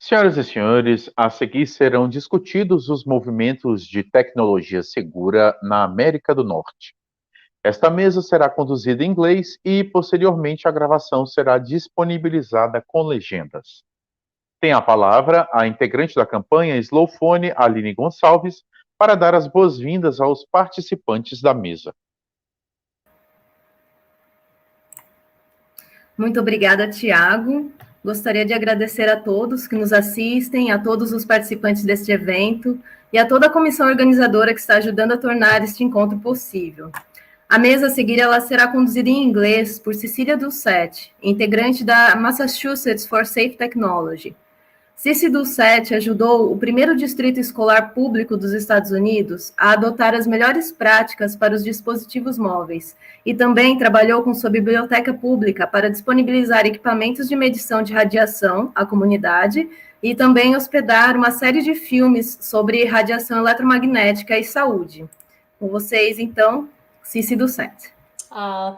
Senhoras e senhores, a seguir serão discutidos os movimentos de tecnologia segura na América do Norte. Esta mesa será conduzida em inglês e, posteriormente, a gravação será disponibilizada com legendas. Tem a palavra a integrante da campanha Slowphone, Aline Gonçalves, para dar as boas-vindas aos participantes da mesa. Muito obrigada, Tiago. Gostaria de agradecer a todos que nos assistem, a todos os participantes deste evento e a toda a comissão organizadora que está ajudando a tornar este encontro possível. A mesa a seguir ela será conduzida em inglês por Cecília Dulcet, integrante da Massachusetts for Safe Technology. Cici Dulcet ajudou o primeiro distrito escolar público dos Estados Unidos a adotar as melhores práticas para os dispositivos móveis e também trabalhou com sua biblioteca pública para disponibilizar equipamentos de medição de radiação à comunidade e também hospedar uma série de filmes sobre radiação eletromagnética e saúde. Com vocês, então, Cici Dulcet.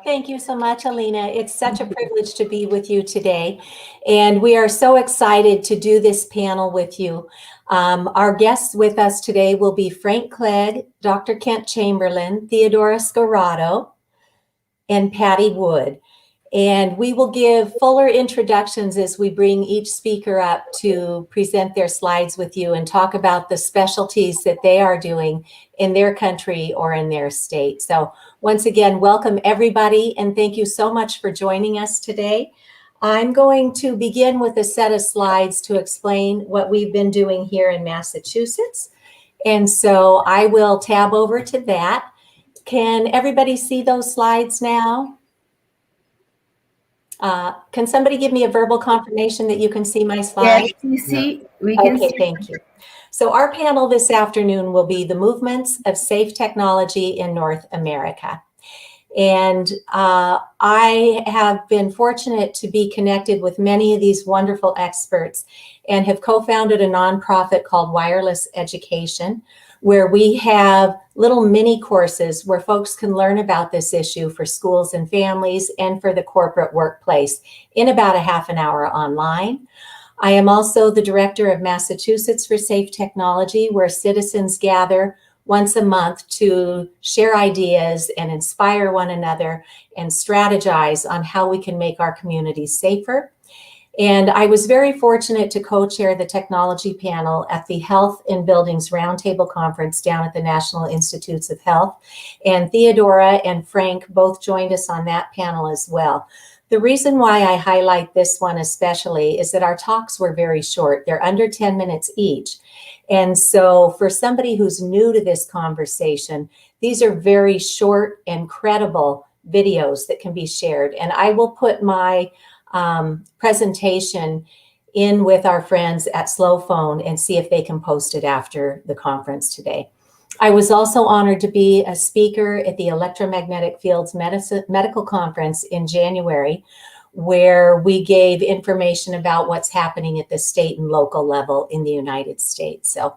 Thank you so much, Alina. It's such a privilege to be with you today. And we are so excited to do this panel with you. Our guests with us today will be Frank Clegg, Dr. Kent Chamberlain, Theodora Scorado, and Patty Wood. And we will give fuller introductions as we bring each speaker up to present their slides with you and talk about the specialties that they are doing in their country or in their state. So once again, welcome everybody, and thank you so much for joining us today. I'm going to begin with a set of slides to explain what we've been doing here in Massachusetts. And so I will tab over to that. Can everybody see those slides now? Can somebody give me a verbal confirmation that you can see my slides? Yes, we can see. Okay, thank you. So our panel this afternoon will be the movements of safe technology in North America. And I have been fortunate to be connected with many of these wonderful experts and have co-founded a nonprofit called Wireless Education, where we have little mini courses where folks can learn about this issue for schools and families and for the corporate workplace in about a half an hour online. I am also the director of Massachusetts for Safe Technology, where citizens gather once a month to share ideas and inspire one another and strategize on how we can make our communities safer. And I was very fortunate to co-chair the technology panel at the Health in Buildings Roundtable Conference down at the National Institutes of Health. And Theodora and Frank both joined us on that panel as well. The reason why I highlight this one especially is that our talks were very short. They're under 10 minutes each. And so for somebody who's new to this conversation, these are very short and credible videos that can be shared. And I will put my presentation in with our friends at Slowphone and see if they can post it after the conference today. I was also honored to be a speaker at the Electromagnetic Fields Medical Conference in January, where we gave information about what's happening at the state and local level in the United States. So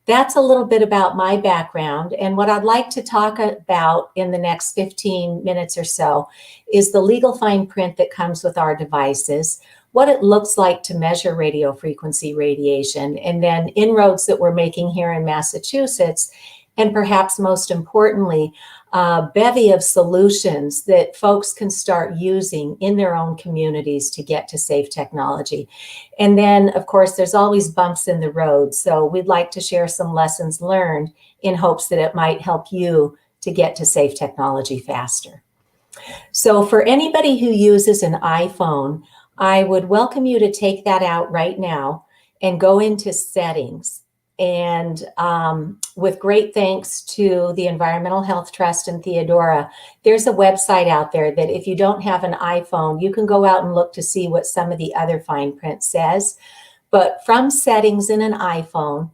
that's a little bit about my background. And what I'd like to talk about in the next 15 minutes or so is the legal fine print that comes with our devices, what it looks like to measure radio frequency radiation, and then inroads that we're making here in Massachusetts, and perhaps most importantly, a bevy of solutions that folks can start using in their own communities to get to safe technology. And then, of course, there's always bumps in the road. So we'd like to share some lessons learned in hopes that it might help you to get to safe technology faster. So for anybody who uses an iPhone, I would welcome you to take that out right now and go into settings. And with great thanks to the Environmental Health Trust and Theodora, there's a website out there that if you don't have an iPhone, you can go out and look to see what some of the other fine print says. But from settings in an iPhone,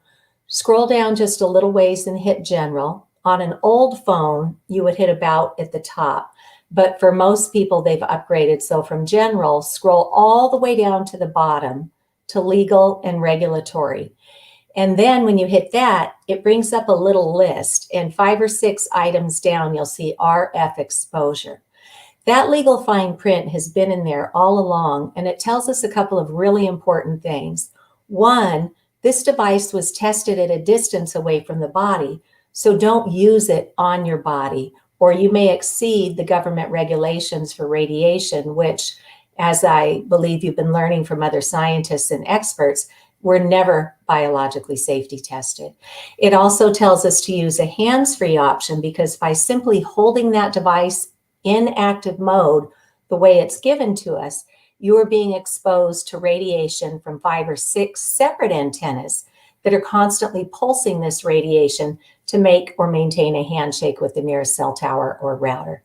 scroll down just a little ways and hit general. On an old phone, you would hit about at the top. But for most people, they've upgraded. So from general, scroll all the way down to the bottom to legal and regulatory. And then when you hit that, it brings up a little list, and 5 or 6 items down, you'll see RF exposure. That legal fine print has been in there all along, and it tells us a couple of really important things. One, this device was tested at a distance away from the body, so don't use it on your body, or you may exceed the government regulations for radiation, which, as I believe you've been learning from other scientists and experts, were never biologically safety tested. It also tells us to use a hands-free option, because by simply holding that device in active mode the way it's given to us, you are being exposed to radiation from 5 or 6 separate antennas that are constantly pulsing this radiation to make or maintain a handshake with the nearest cell tower or router.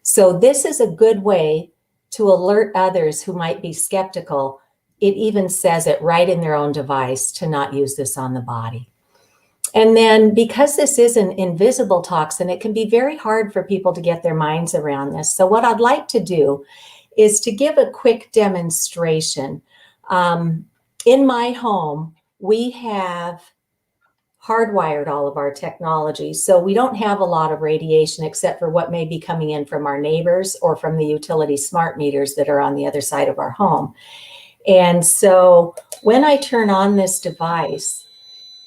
So this is a good way to alert others who might be skeptical. It even says it right in their own device to not use this on the body. And then, because this is an invisible toxin, it can be very hard for people to get their minds around this. So what I'd like to do is to give a quick demonstration. In my home, we have hardwired all of our technology, so we don't have a lot of radiation except for what may be coming in from our neighbors or from the utility smart meters that are on the other side of our home. And so when I turn on this device,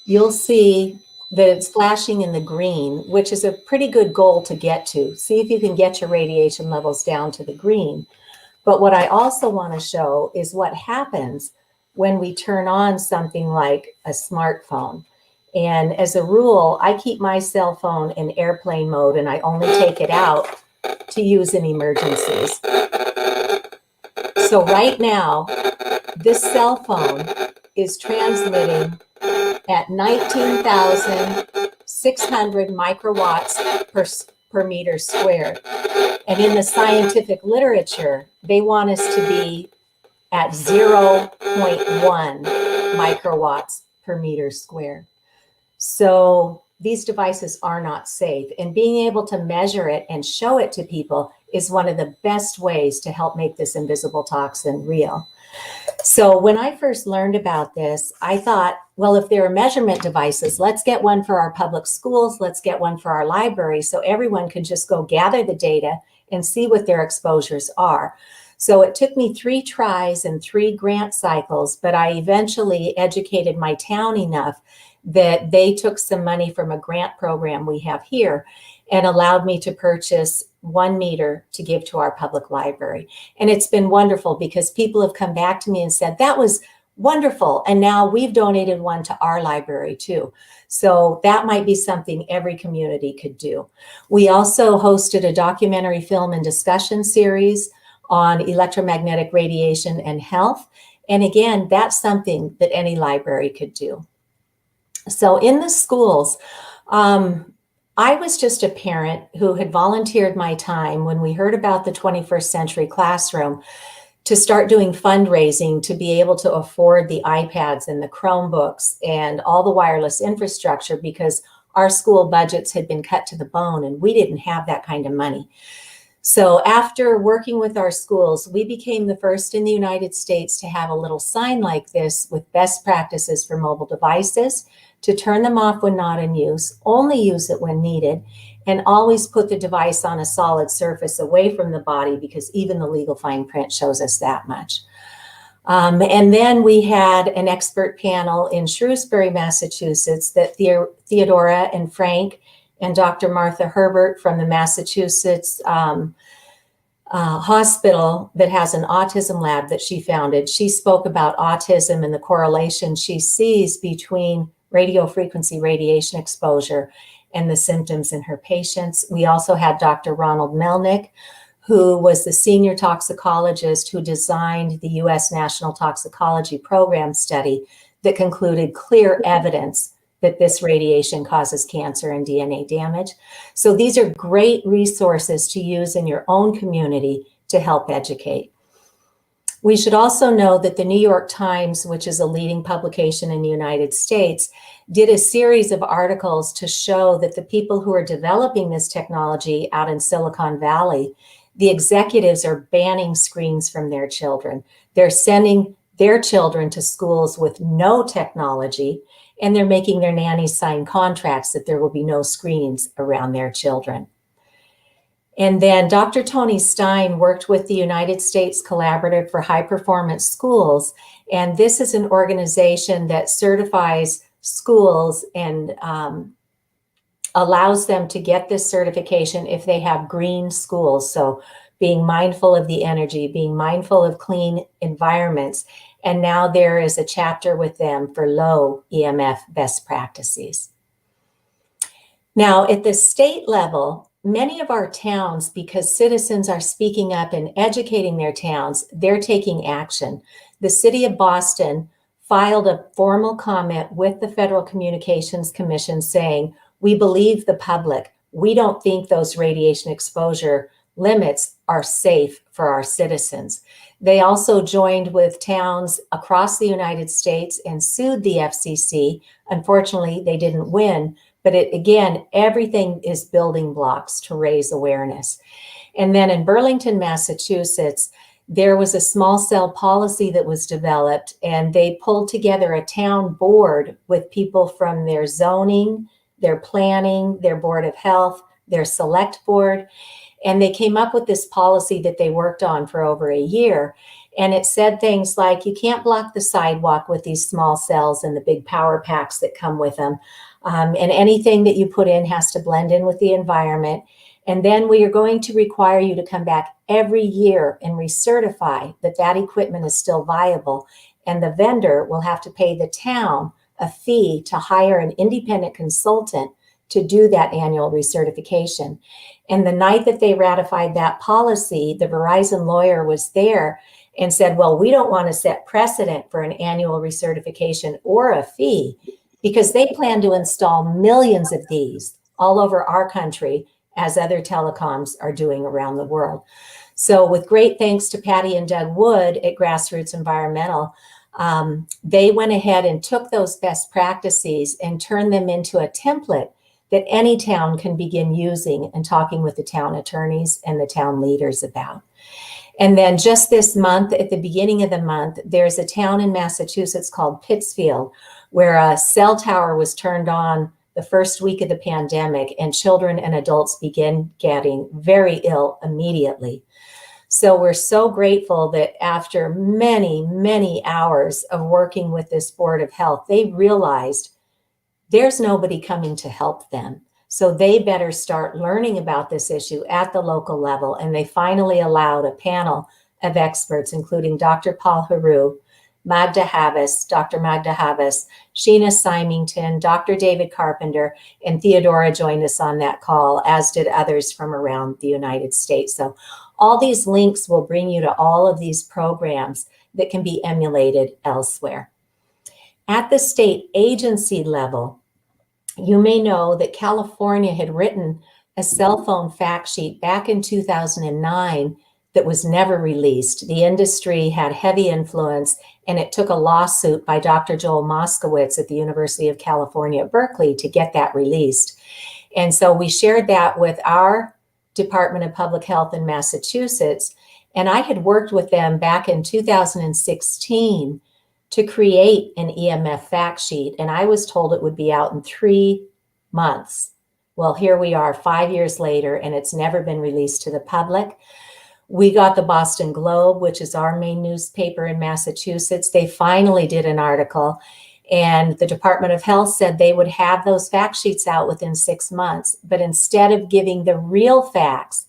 you'll see that it's flashing in the green, which is a pretty good goal to get to. See if you can get your radiation levels down to the green. But what I also want to show is what happens when we turn on something like a smartphone. And as a rule, I keep my cell phone in airplane mode, and I only take it out to use in emergencies. So right now, this cell phone is transmitting at 19,600 microwatts per meter squared. And in the scientific literature, they want us to be at 0.1 microwatts per meter squared. So these devices are not safe, and being able to measure it and show it to people is one of the best ways to help make this invisible toxin real. So when I first learned about this, I thought, well, if there are measurement devices, let's get one for our public schools, let's get one for our library, so everyone can just go gather the data and see what their exposures are. So it took me 3 tries and 3 grant cycles, but I eventually educated my town enough that they took some money from a grant program we have here and allowed me to purchase 1 meter to give to our public library. And it's been wonderful, because people have come back to me and said, that was wonderful. And now we've donated one to our library too. So that might be something every community could do. We also hosted a documentary film and discussion series on electromagnetic radiation and health. And again, that's something that any library could do. So in the schools, I was just a parent who had volunteered my time when we heard about the 21st century classroom to start doing fundraising to be able to afford the iPads and the Chromebooks and all the wireless infrastructure, because our school budgets had been cut to the bone and we didn't have that kind of money. So after working with our schools, we became the first in the United States to have a little sign like this with best practices for mobile devices, to turn them off when not in use, only use it when needed, and always put the device on a solid surface away from the body, because even the legal fine print shows us that much. And then we had an expert panel in Shrewsbury, Massachusetts, that Theodora and Frank and Dr. Martha Herbert from the Massachusetts hospital that has an autism lab that she founded. She spoke about autism and the correlation she sees between radio frequency radiation exposure and the symptoms in her patients. We also had Dr. Ronald Melnick, who was the senior toxicologist who designed the U.S. National Toxicology Program study that concluded clear evidence that this radiation causes cancer and DNA damage. So these are great resources to use in your own community to help educate. We should also know that the New York Times, which is a leading publication in the United States, did a series of articles to show that the people who are developing this technology out in Silicon Valley, the executives are banning screens from their children. They're sending their children to schools with no technology, and they're making their nannies sign contracts that there will be no screens around their children. And then Dr. Tony Stein worked with the United States Collaborative for High Performance Schools. And this is an organization that certifies schools and allows them to get this certification if they have green schools. So being mindful of the energy, being mindful of clean environments. And now there is a chapter with them for low EMF best practices. Now, at the state level, many of our towns, because citizens are speaking up and educating their towns, they're taking action. The city of Boston filed a formal comment with the Federal Communications Commission saying, we believe the public. We don't think those radiation exposure limits are safe for our citizens. They also joined with towns across the United States and sued the FCC. Unfortunately, they didn't win. But again, everything is building blocks to raise awareness. And then in Burlington, Massachusetts, there was a small cell policy that was developed, and they pulled together a town board with people from their zoning, their planning, their board of health, their select board. And they came up with this policy that they worked on for over a year. And it said things like, you can't block the sidewalk with these small cells and the big power packs that come with them. And anything that you put in has to blend in with the environment. And then we are going to require you to come back every year and recertify that that equipment is still viable. And the vendor will have to pay the town a fee to hire an independent consultant to do that annual recertification. And the night that they ratified that policy, the Verizon lawyer was there and said, well, we don't want to set precedent for an annual recertification or a fee, because they plan to install millions of these all over our country, as other telecoms are doing around the world. So with great thanks to Patty and Doug Wood at Grassroots Environmental, they went ahead and took those best practices and turned them into a template that any town can begin using and talking with the town attorneys and the town leaders about. And then just this month, at the beginning of the month, there's a town in Massachusetts called Pittsfield, where a cell tower was turned on the first week of the pandemic, and children and adults began getting very ill immediately. So we're so grateful that after many, many hours of working with this Board of Health, they realized there's nobody coming to help them. So they better start learning about this issue at the local level. And they finally allowed a panel of experts, including Dr. Paul Heroux, Magda Havas, Dr. Magda Havas, Sheena Symington, Dr. David Carpenter, and Theodora joined us on that call, as did others from around the United States. So all these links will bring you to all of these programs that can be emulated elsewhere. At the state agency level, you may know that California had written a cell phone fact sheet back in 2009 that was never released. The industry had heavy influence, and it took a lawsuit by Dr. Joel Moskowitz at the University of California at Berkeley to get that released. And so we shared that with our Department of Public Health in Massachusetts, and I had worked with them back in 2016 to create an EMF fact sheet, and I was told it would be out in 3 months. Well, here we are 5 years later, and it's never been released to the public. We got the Boston Globe, which is our main newspaper in Massachusetts. They finally did an article, and the Department of Health said they would have those fact sheets out within 6 months. But instead of giving the real facts,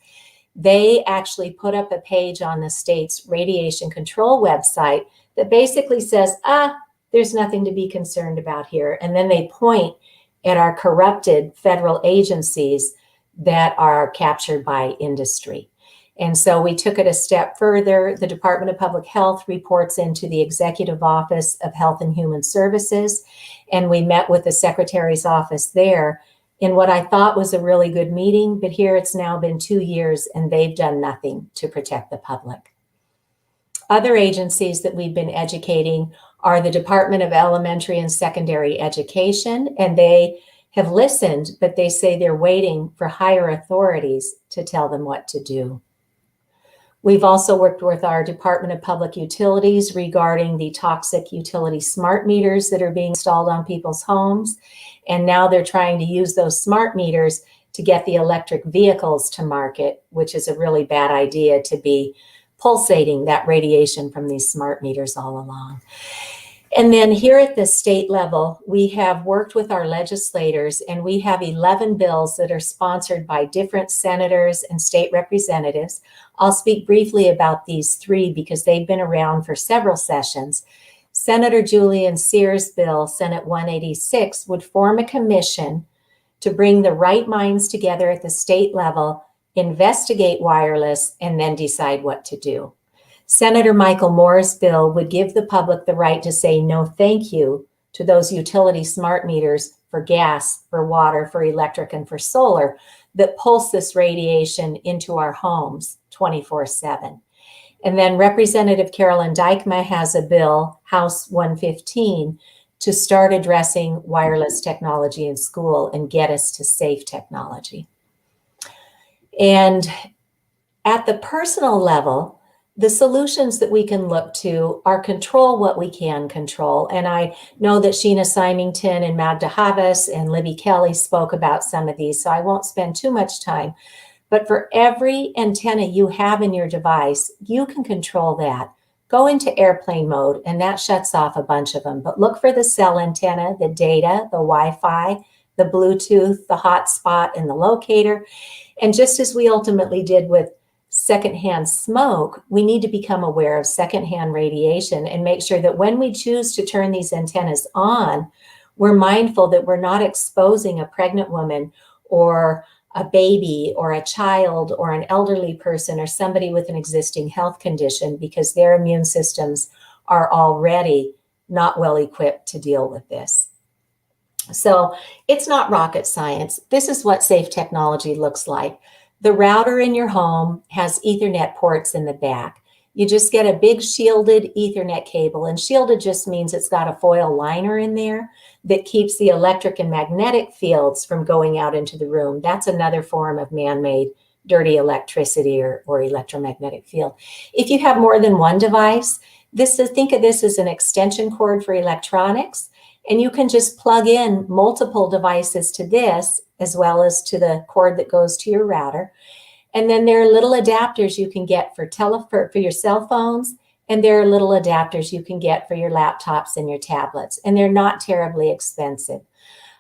they actually put up a page on the state's radiation control website that basically says, there's nothing to be concerned about here. And then they point at our corrupted federal agencies that are captured by industry. And so we took it a step further. The Department of Public Health reports into the Executive Office of Health and Human Services, and we met with the Secretary's office there in what I thought was a really good meeting, but here it's now been 2 years and they've done nothing to protect the public. Other agencies that we've been educating are the Department of Elementary and Secondary Education, and they have listened, but they say they're waiting for higher authorities to tell them what to do. We've also worked with our Department of Public Utilities regarding the toxic utility smart meters that are being installed on people's homes. And now they're trying to use those smart meters to get the electric vehicles to market, which is a really bad idea to be pulsating that radiation from these smart meters all along. And then here at the state level, we have worked with our legislators, and we have 11 bills that are sponsored by different senators and state representatives. I'll speak briefly about these three because they've been around for several sessions. Senator Julian Sears' bill, Senate 186, would form a commission to bring the right minds together at the state level, investigate wireless, and then decide what to do. Senator Michael Moore's bill would give the public the right to say no thank you to those utility smart meters for gas, for water, for electric, and for solar that pulse this radiation into our homes 24/7. And then Representative Carolyn Dykema has a bill, House 115, to start addressing wireless technology in school and get us to safe technology. And at the personal level, the solutions that we can look to are control what we can control. And I know that Sheena Symington and Magda Havas and Libby Kelly spoke about some of these, so I won't spend too much time. But for every antenna you have in your device, you can control that. Go into airplane mode, and that shuts off a bunch of them. But look for the cell antenna, the data, the Wi-Fi, the Bluetooth, the hotspot, and the locator. And just as we ultimately did with secondhand smoke, we need to become aware of secondhand radiation and make sure that when we choose to turn these antennas on, we're mindful that we're not exposing a pregnant woman or a baby or a child or an elderly person or somebody with an existing health condition, because their immune systems are already not well equipped to deal with this. So it's not rocket science. This is what safe technology looks like. The router in your home has Ethernet ports in the back. You just get a big shielded Ethernet cable, and shielded just means it's got a foil liner in there that keeps the electric and magnetic fields from going out into the room. That's another form of man-made dirty electricity or electromagnetic field. If you have more than one device, think of this as an extension cord for electronics, and you can just plug in multiple devices to this as well as to the cord that goes to your router. And then there are little adapters you can get for your cell phones, and there are little adapters you can get for your laptops and your tablets, and they're not terribly expensive.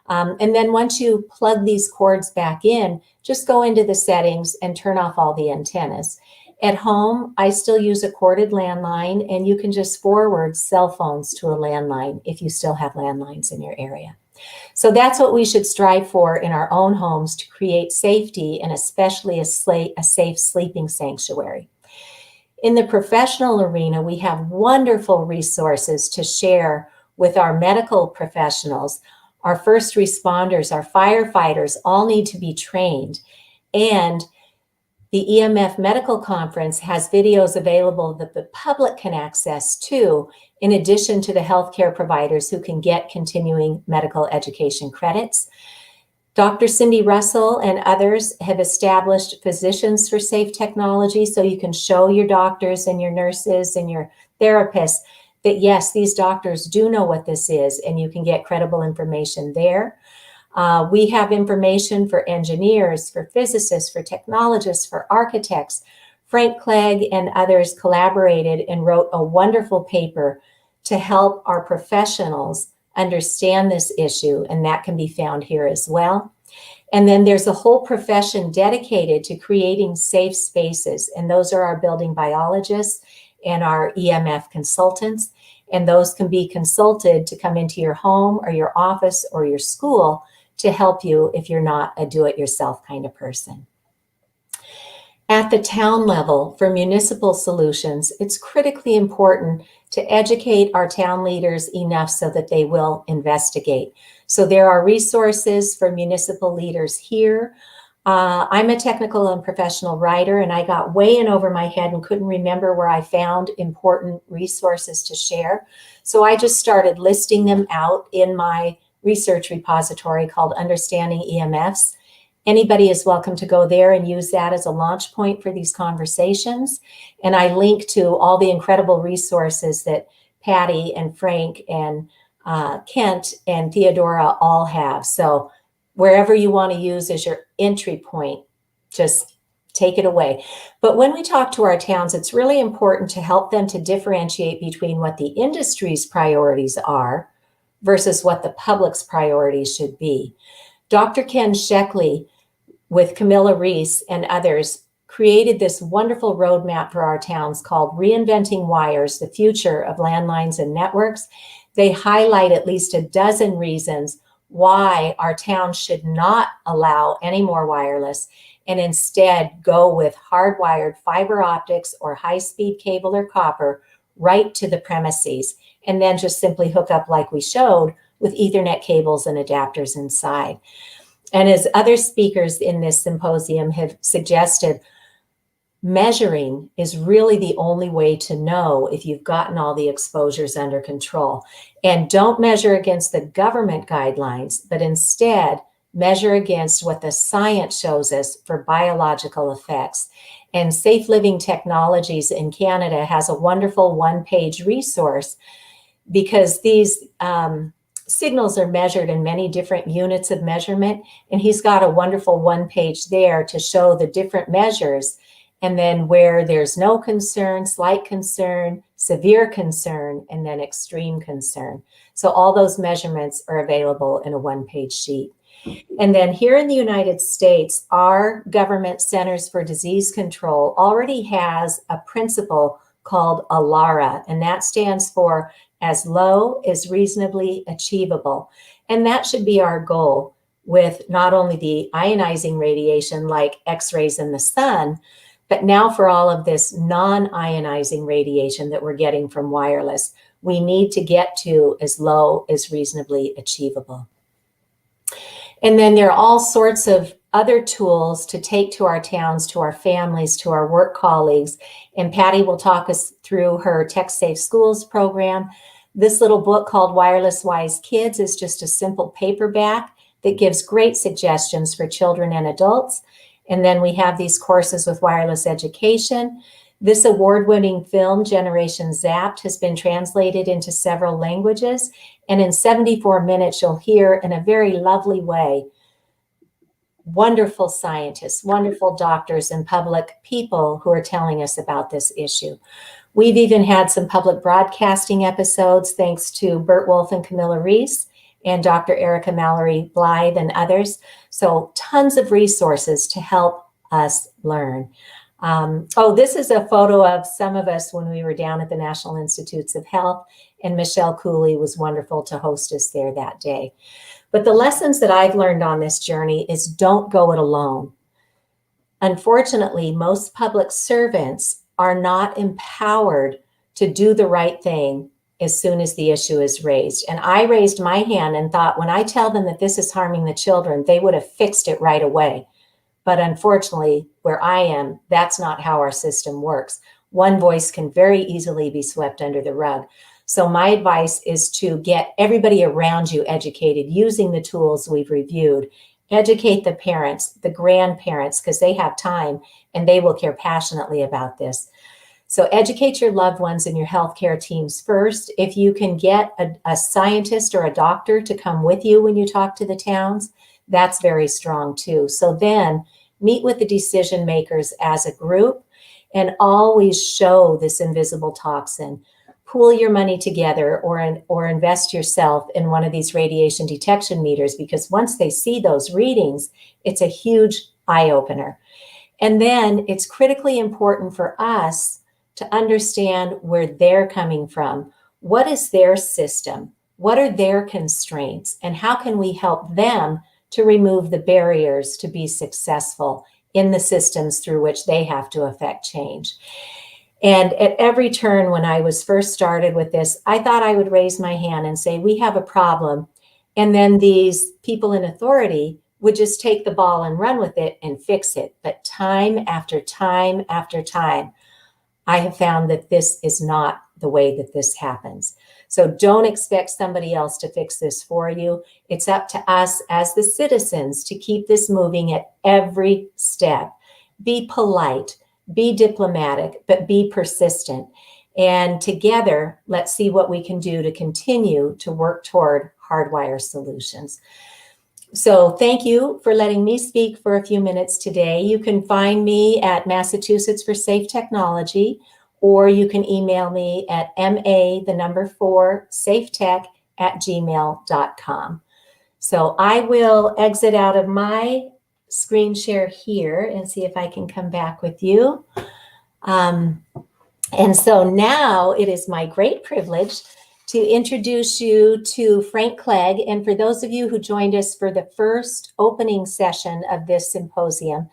And then once you plug these cords back in, just go into the settings and turn off all the antennas. At home, I still use a corded landline, and you can just forward cell phones to a landline if you still have landlines in your area. So that's what we should strive for in our own homes, to create safety and especially a safe sleeping sanctuary. In the professional arena, we have wonderful resources to share with our medical professionals. Our first responders, our firefighters all need to be trained. And the EMF Medical Conference has videos available that the public can access too, in addition to the healthcare providers who can get continuing medical education credits. Dr. Cindy Russell and others have established Physicians for Safe Technology, so you can show your doctors and your nurses and your therapists that yes, these doctors do know what this is, and you can get credible information there. We have information for engineers, for physicists, for technologists, for architects. Frank Clegg and others collaborated and wrote a wonderful paper to help our professionals understand this issue, and that can be found here as well. And then there's a whole profession dedicated to creating safe spaces, and those are our building biologists and our EMF consultants, and those can be consulted to come into your home or your office or your school to help you if you're not a do-it-yourself kind of person. At the town level, for municipal solutions, it's critically important to educate our town leaders enough so that they will investigate. So there are resources for municipal leaders here. I'm a technical and professional writer, and I got way in over my head and couldn't remember where I found important resources to share. So I just started listing them out in my research repository called Understanding EMFs. Anybody is welcome to go there and use that as a launch point for these conversations. And I link to all the incredible resources that Patty and Frank and Kent and Theodora all have. So wherever you want to use as your entry point, just take it away. But when we talk to our towns, it's really important to help them to differentiate between what the industry's priorities are versus what the public's priorities should be. Dr. Ken Sheckley, with Camilla Reese and others, created this wonderful roadmap for our towns called Reinventing Wires, the Future of Landlines and Networks. They highlight at least a dozen reasons why our towns should not allow any more wireless and instead go with hardwired fiber optics or high-speed cable or copper right to the premises, and then just simply hook up like we showed with Ethernet cables and adapters inside. And as other speakers in this symposium have suggested, measuring is really the only way to know if you've gotten all the exposures under control. And don't measure against the government guidelines, but instead measure against what the science shows us for biological effects. And Safe Living Technologies in Canada has a wonderful one-page resource, because these signals are measured in many different units of measurement. And he's got a wonderful one page there to show the different measures, and then where there's no concern, slight concern, severe concern, and then extreme concern. So all those measurements are available in a one-page sheet. And then here in the United States, our government Centers for Disease Control already has a principle called ALARA, and that stands for as low as reasonably achievable. And that should be our goal with not only the ionizing radiation like X-rays in the sun, but now for all of this non-ionizing radiation that we're getting from wireless, we need to get to as low as reasonably achievable. And then there are all sorts of other tools to take to our towns, to our families, to our work colleagues. And Patty will talk us through her Tech Safe Schools program. This little book called Wireless Wise Kids is just a simple paperback that gives great suggestions for children and adults. And then we have these courses with wireless education. This award-winning film, Generation Zapped, has been translated into several languages. And in 74 minutes, you'll hear in a very lovely way wonderful scientists, wonderful doctors, and public people who are telling us about this issue. We've even had some public broadcasting episodes thanks to Bert Wolf and Camilla Reese and Dr. Erica Mallory Blythe and others. So tons of resources to help us learn. This is a photo of some of us when we were down at the National Institutes of Health, and Michelle Cooley was wonderful to host us there that day. But the lessons that I've learned on this journey is don't go it alone. Unfortunately, most public servants are not empowered to do the right thing as soon as the issue is raised. And I raised my hand and thought, when I tell them that this is harming the children, they would have fixed it right away. But unfortunately, where I am, that's not how our system works. One voice can very easily be swept under the rug. So my advice is to get everybody around you educated using the tools we've reviewed. Educate the parents, the grandparents, because they have time and they will care passionately about this. So educate your loved ones and your healthcare teams first. If you can get a scientist or a doctor to come with you when you talk to the towns, that's very strong too. So then meet with the decision makers as a group and always show this invisible toxin. Pool your money together or invest yourself in one of these radiation detection meters, because once they see those readings, it's a huge eye opener. And then it's critically important for us to understand where they're coming from. What is their system? What are their constraints? And how can we help them to remove the barriers to be successful in the systems through which they have to affect change? And at every turn when I was first started with this, I thought I would raise my hand and say, we have a problem. And then these people in authority would just take the ball and run with it and fix it. But time after time after time, I have found that this is not the way that this happens. So don't expect somebody else to fix this for you. It's up to us as the citizens to keep this moving at every step. Be polite, be diplomatic, but be persistent. And together, let's see what we can do to continue to work toward hardwire solutions. So thank you for letting me speak for a few minutes today. You can find me at Massachusetts for Safe Technology, or you can email me at ma4safetech@gmail.com. So I will exit out of my screen share here and see if I can come back with you. And so now it is my great privilege to introduce you to Frank Clegg. And for those of you who joined us for the first opening session of this symposium,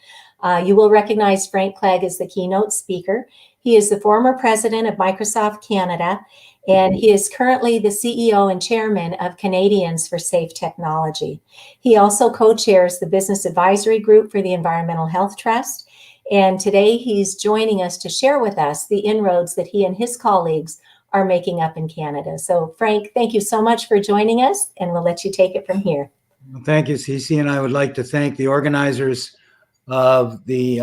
you will recognize Frank Clegg as the keynote speaker. He is the former president of Microsoft Canada, and he is currently the CEO and chairman of Canadians for Safe Technology. He also co-chairs the Business Advisory Group for the Environmental Health Trust. And today he's joining us to share with us the inroads that he and his colleagues are making up in Canada. So Frank, thank you so much for joining us, and we'll let you take it from here. Well, thank you, Cece, and I would like to thank the organizers of the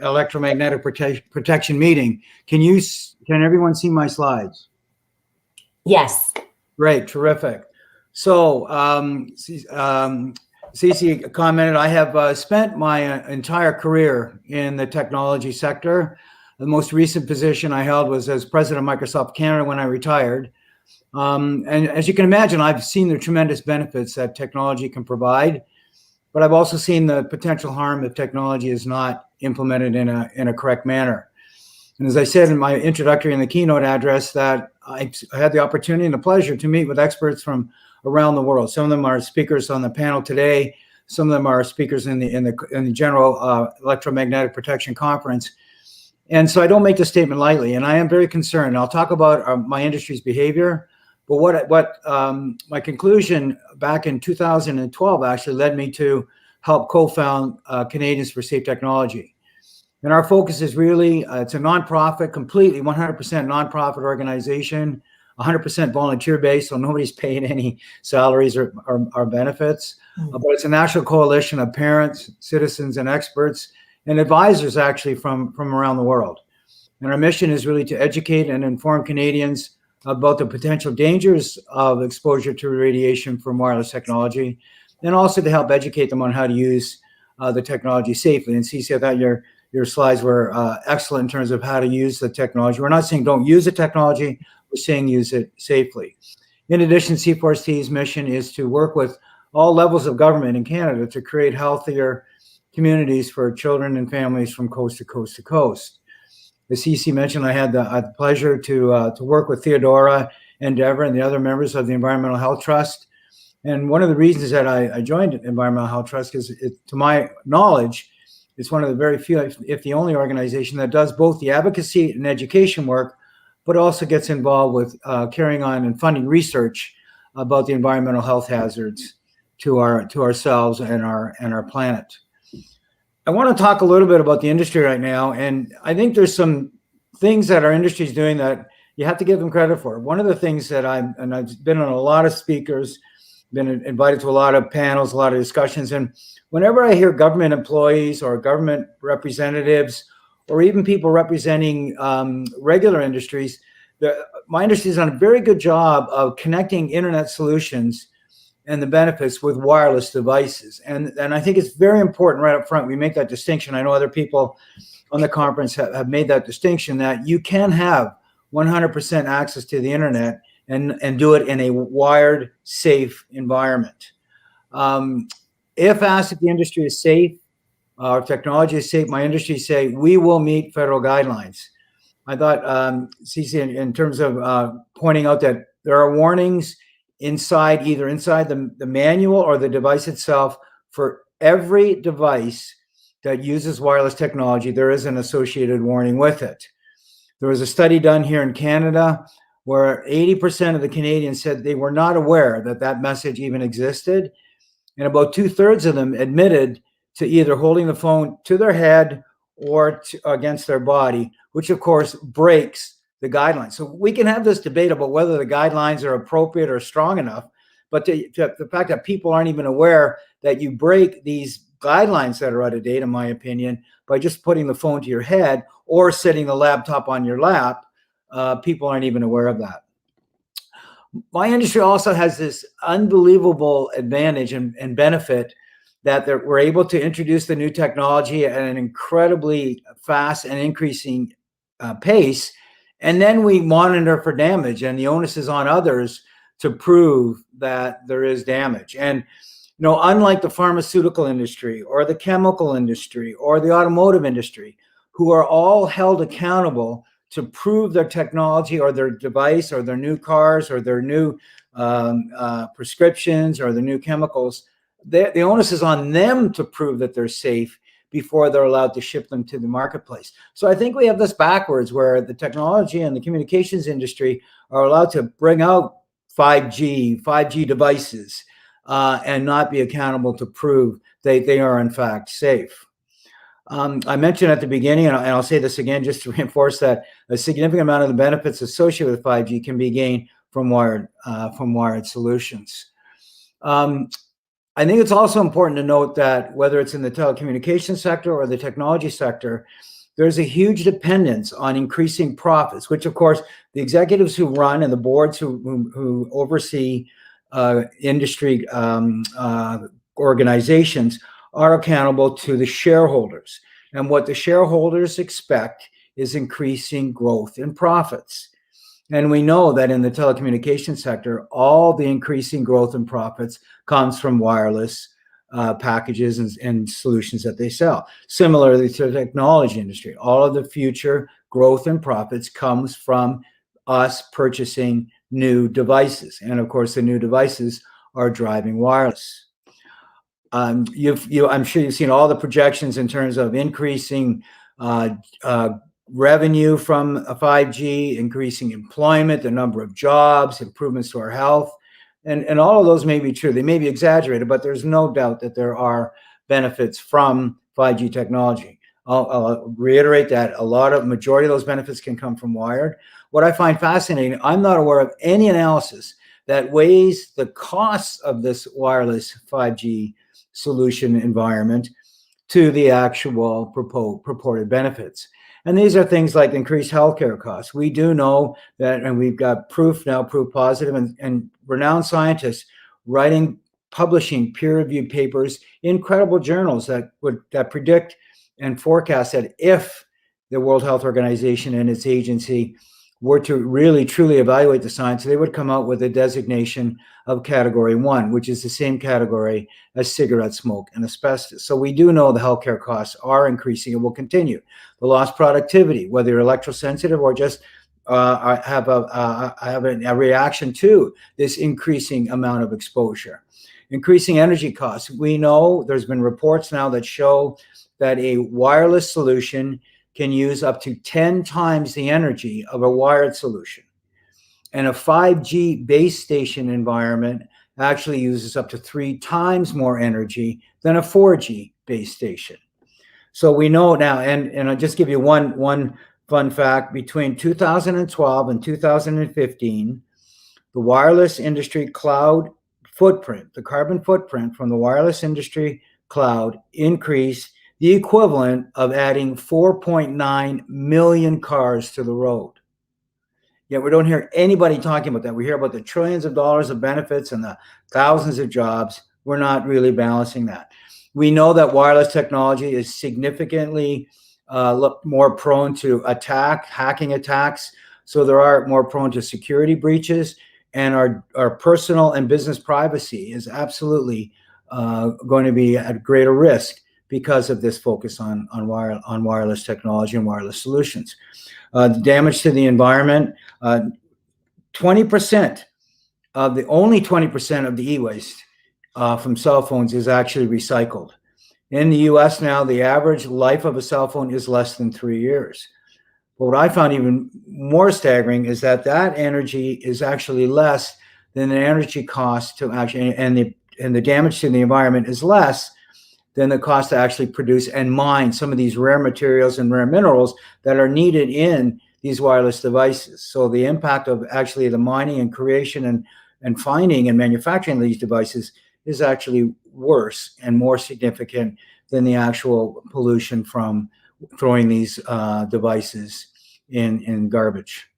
electromagnetic protection meeting. Can everyone see my slides? Yes. Great, terrific. So Cece commented, I have spent my entire career in the technology sector. The most recent position I held was as president of Microsoft Canada when I retired. And as you can imagine, I've seen the tremendous benefits that technology can provide, but I've also seen the potential harm if technology is not implemented in a correct manner. And as I said in my introductory and the keynote address, that I had the opportunity and the pleasure to meet with experts from around the world. Some of them are speakers on the panel today. Some of them are speakers in the general electromagnetic protection conference. And so I don't make this statement lightly, and I am very concerned. I'll talk about my industry's behavior, but what my conclusion back in 2012 actually led me to help co-found Canadians for Safe Technology. And our focus is really, it's a nonprofit, completely 100% nonprofit organization, 100% volunteer-based, so nobody's paying any salaries or benefits. But it's a national coalition of parents, citizens, and experts, and advisors actually from around the world. And our mission is really to educate and inform Canadians about the potential dangers of exposure to radiation from wireless technology, and also to help educate them on how to use the technology safely. And Cece, I thought your slides were excellent in terms of how to use the technology. We're not saying don't use the technology, we're saying use it safely. In addition, C4T's mission is to work with all levels of government in Canada to create healthier communities for children and families from coast to coast to coast. As Cece mentioned, I had the pleasure to work with Theodora and Deborah and the other members of the Environmental Health Trust. And one of the reasons that I joined Environmental Health Trust is, to my knowledge, it's one of the very few, if the only organization that does both the advocacy and education work, but also gets involved with carrying on and funding research about the environmental health hazards to ourselves and our planet. I want to talk a little bit about the industry right now, and I think there's some things that our industry is doing that you have to give them credit for. One of the things that I've been on a lot of speakers, been invited to a lot of panels, a lot of discussions, and whenever I hear government employees or government representatives, or even people representing regular industries, my industry has done a very good job of connecting internet solutions and the benefits with wireless devices. And I think it's very important right up front we make that distinction. I know other people on the conference have made that distinction, that you can have 100% access to the internet and do it in a wired, safe environment. If asked if the industry is safe, or technology is safe, my industry say we will meet federal guidelines. I thought, Cece, in terms of pointing out that there are warnings either inside the manual or the device itself. For every device that uses wireless technology, there is an associated warning with it. There was a study done here in Canada where 80% of the Canadians said they were not aware that that message even existed. And about 2/3 of them admitted to either holding the phone to their head or against their body, which of course breaks the guidelines. So we can have this debate about whether the guidelines are appropriate or strong enough, but the fact that people aren't even aware that you break these guidelines that are out of date, in my opinion, by just putting the phone to your head or setting the laptop on your lap, people aren't even aware of that. My industry also has this unbelievable advantage and benefit that we're able to introduce the new technology at an incredibly fast and increasing pace. And then we monitor for damage, and the onus is on others to prove that there is damage. And unlike the pharmaceutical industry or the chemical industry or the automotive industry, who are all held accountable to prove their technology or their device or their new cars or their new prescriptions or the new chemicals, the onus is on them to prove that they're safe before they're allowed to ship them to the marketplace. So I think we have this backwards, where the technology and the communications industry are allowed to bring out 5G devices and not be accountable to prove they are in fact safe. I mentioned at the beginning, and I'll say this again just to reinforce that a significant amount of the benefits associated with 5G can be gained from wired solutions. I think it's also important to note that whether it's in the telecommunications sector or the technology sector, there's a huge dependence on increasing profits, which of course the executives who run and the boards who oversee industry organizations are accountable to the shareholders. And what the shareholders expect is increasing growth in profits. And we know that in the telecommunications sector, all the increasing growth in profits comes from wireless packages and solutions that they sell. Similarly to the technology industry, all of the future growth and profits comes from us purchasing new devices. And of course, the new devices are driving wireless. I'm sure you've seen all the projections in terms of increasing revenue from 5G, increasing employment, the number of jobs, improvements to our health. And all of those may be true. They may be exaggerated, but there's no doubt that there are benefits from 5G technology. I'll reiterate that majority of those benefits can come from wired. What I find fascinating, I'm not aware of any analysis that weighs the costs of this wireless 5G solution environment to the actual purported benefits. And these are things like increased healthcare costs. We do know that, and we've got proof positive, and renowned scientists publishing peer-reviewed papers in credible journals that predict and forecast that if the World Health Organization and its agency were to really truly evaluate the science, they would come out with a designation of category 1, which is the same category as cigarette smoke and asbestos. So we do know the healthcare costs are increasing and will continue. The lost productivity, whether you're electrosensitive or just have a reaction to this increasing amount of exposure. Increasing energy costs. We know there's been reports now that show that a wireless solution can use up to 10 times the energy of a wired solution. And a 5G base station environment actually uses up to 3 times more energy than a 4G base station. So we know now, and I'll just give you one fun fact. Between 2012 and 2015, the wireless industry cloud footprint, the carbon footprint from the wireless industry cloud increased the equivalent of adding 4.9 million cars to the road. Yet we don't hear anybody talking about that. We hear about the trillions of dollars of benefits and the thousands of jobs. We're not really balancing that. We know that wireless technology is significantly more prone to hacking attacks. So there are more prone to security breaches, and our personal and business privacy is absolutely going to be at greater risk because of this focus on wireless technology and wireless solutions. The damage to the environment, 20% of only 20% of the e-waste from cell phones is actually recycled. In the US now, the average life of a cell phone is less than 3 years. But what I found even more staggering is that energy is actually less than the energy cost to actually, and the damage to the environment is less than the cost to actually produce and mine some of these rare materials and rare minerals that are needed in these wireless devices. So the impact of actually the mining and creation and finding and manufacturing these devices is actually worse and more significant than the actual pollution from throwing these devices in garbage.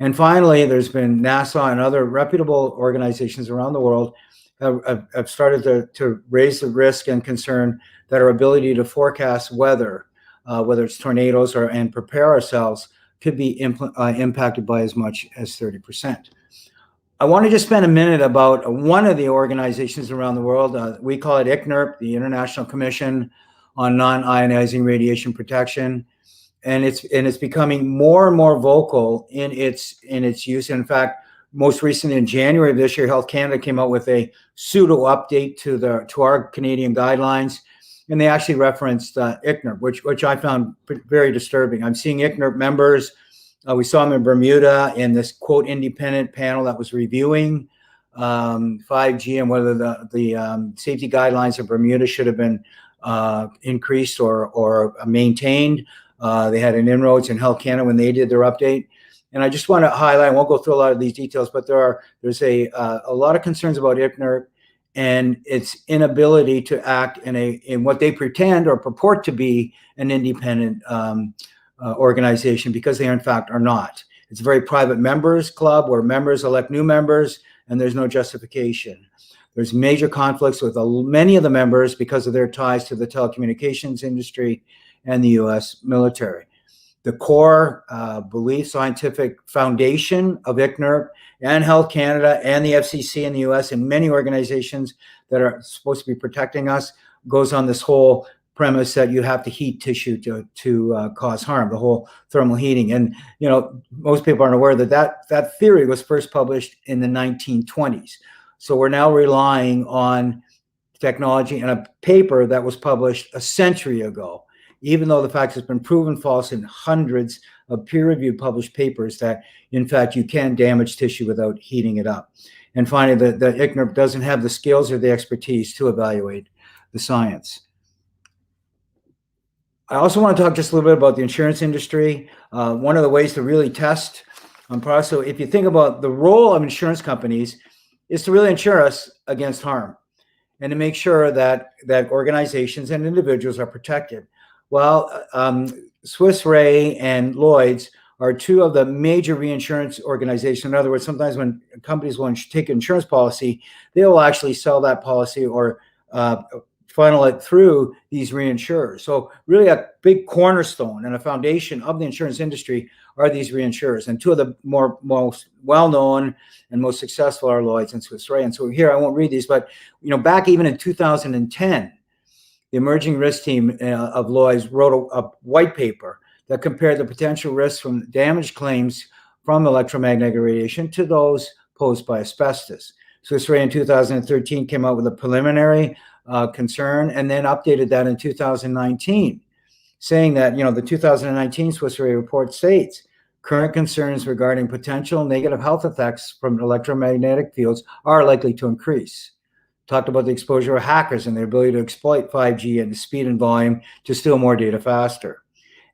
And finally, there's been NASA and other reputable organizations around the world have started to raise the risk and concern that our ability to forecast weather, whether it's tornadoes and prepare ourselves, could be impacted by as much as 30%. I want to just spend a minute about one of the organizations around the world. We call it ICNIRP, the International Commission on Non-Ionizing Radiation Protection, and it's becoming more and more vocal in its use. In fact, most recently in January of this year, Health Canada came out with a pseudo update to our Canadian guidelines, and they actually referenced ICNIRP, which I found very disturbing. I'm seeing ICNIRP members. We saw them in Bermuda in this quote independent panel that was reviewing 5G and whether the safety guidelines in Bermuda should have been increased or maintained. They had an inroads in Health Canada when they did their update. And I just want to highlight, I won't go through a lot of these details, but there's a lot of concerns about ICNIRP and its inability to act in what they pretend or purport to be an independent organization, because they in fact are not. It's a very private members club where members elect new members and there's no justification. There's major conflicts with many of the members because of their ties to the telecommunications industry and the US military. The core belief scientific foundation of ICNIRP and Health Canada and the FCC in the US and many organizations that are supposed to be protecting us goes on this whole premise that you have to heat tissue to cause harm, the whole thermal heating. And most people aren't aware that theory was first published in the 1920s. So we're now relying on technology and a paper that was published a century ago, even though the fact has been proven false in hundreds of peer-reviewed published papers that, in fact, you can damage tissue without heating it up. And finally, the ICNIRP doesn't have the skills or the expertise to evaluate the science. I also want to talk just a little bit about the insurance industry. One of the ways to really test products, so if you think about the role of insurance companies, is to really insure us against harm and to make sure that organizations and individuals are protected. Well, Swiss Re and Lloyd's are two of the major reinsurance organizations. In other words, sometimes when companies want to take an insurance policy, they will actually sell that policy or funnel it through these reinsurers. So really a big cornerstone and a foundation of the insurance industry are these reinsurers. And two of the most well-known and most successful are Lloyd's and Swiss Re. And so here, I won't read these, but back even in 2010, the emerging risk team of Lloyd's wrote a white paper that compared the potential risks from damage claims from electromagnetic radiation to those posed by asbestos. Swiss Re in 2013 came out with a preliminary concern and then updated that in 2019, saying that, the 2019 Swiss Re report states, current concerns regarding potential negative health effects from electromagnetic fields are likely to increase. Talked about the exposure of hackers and their ability to exploit 5G and the speed and volume to steal more data faster,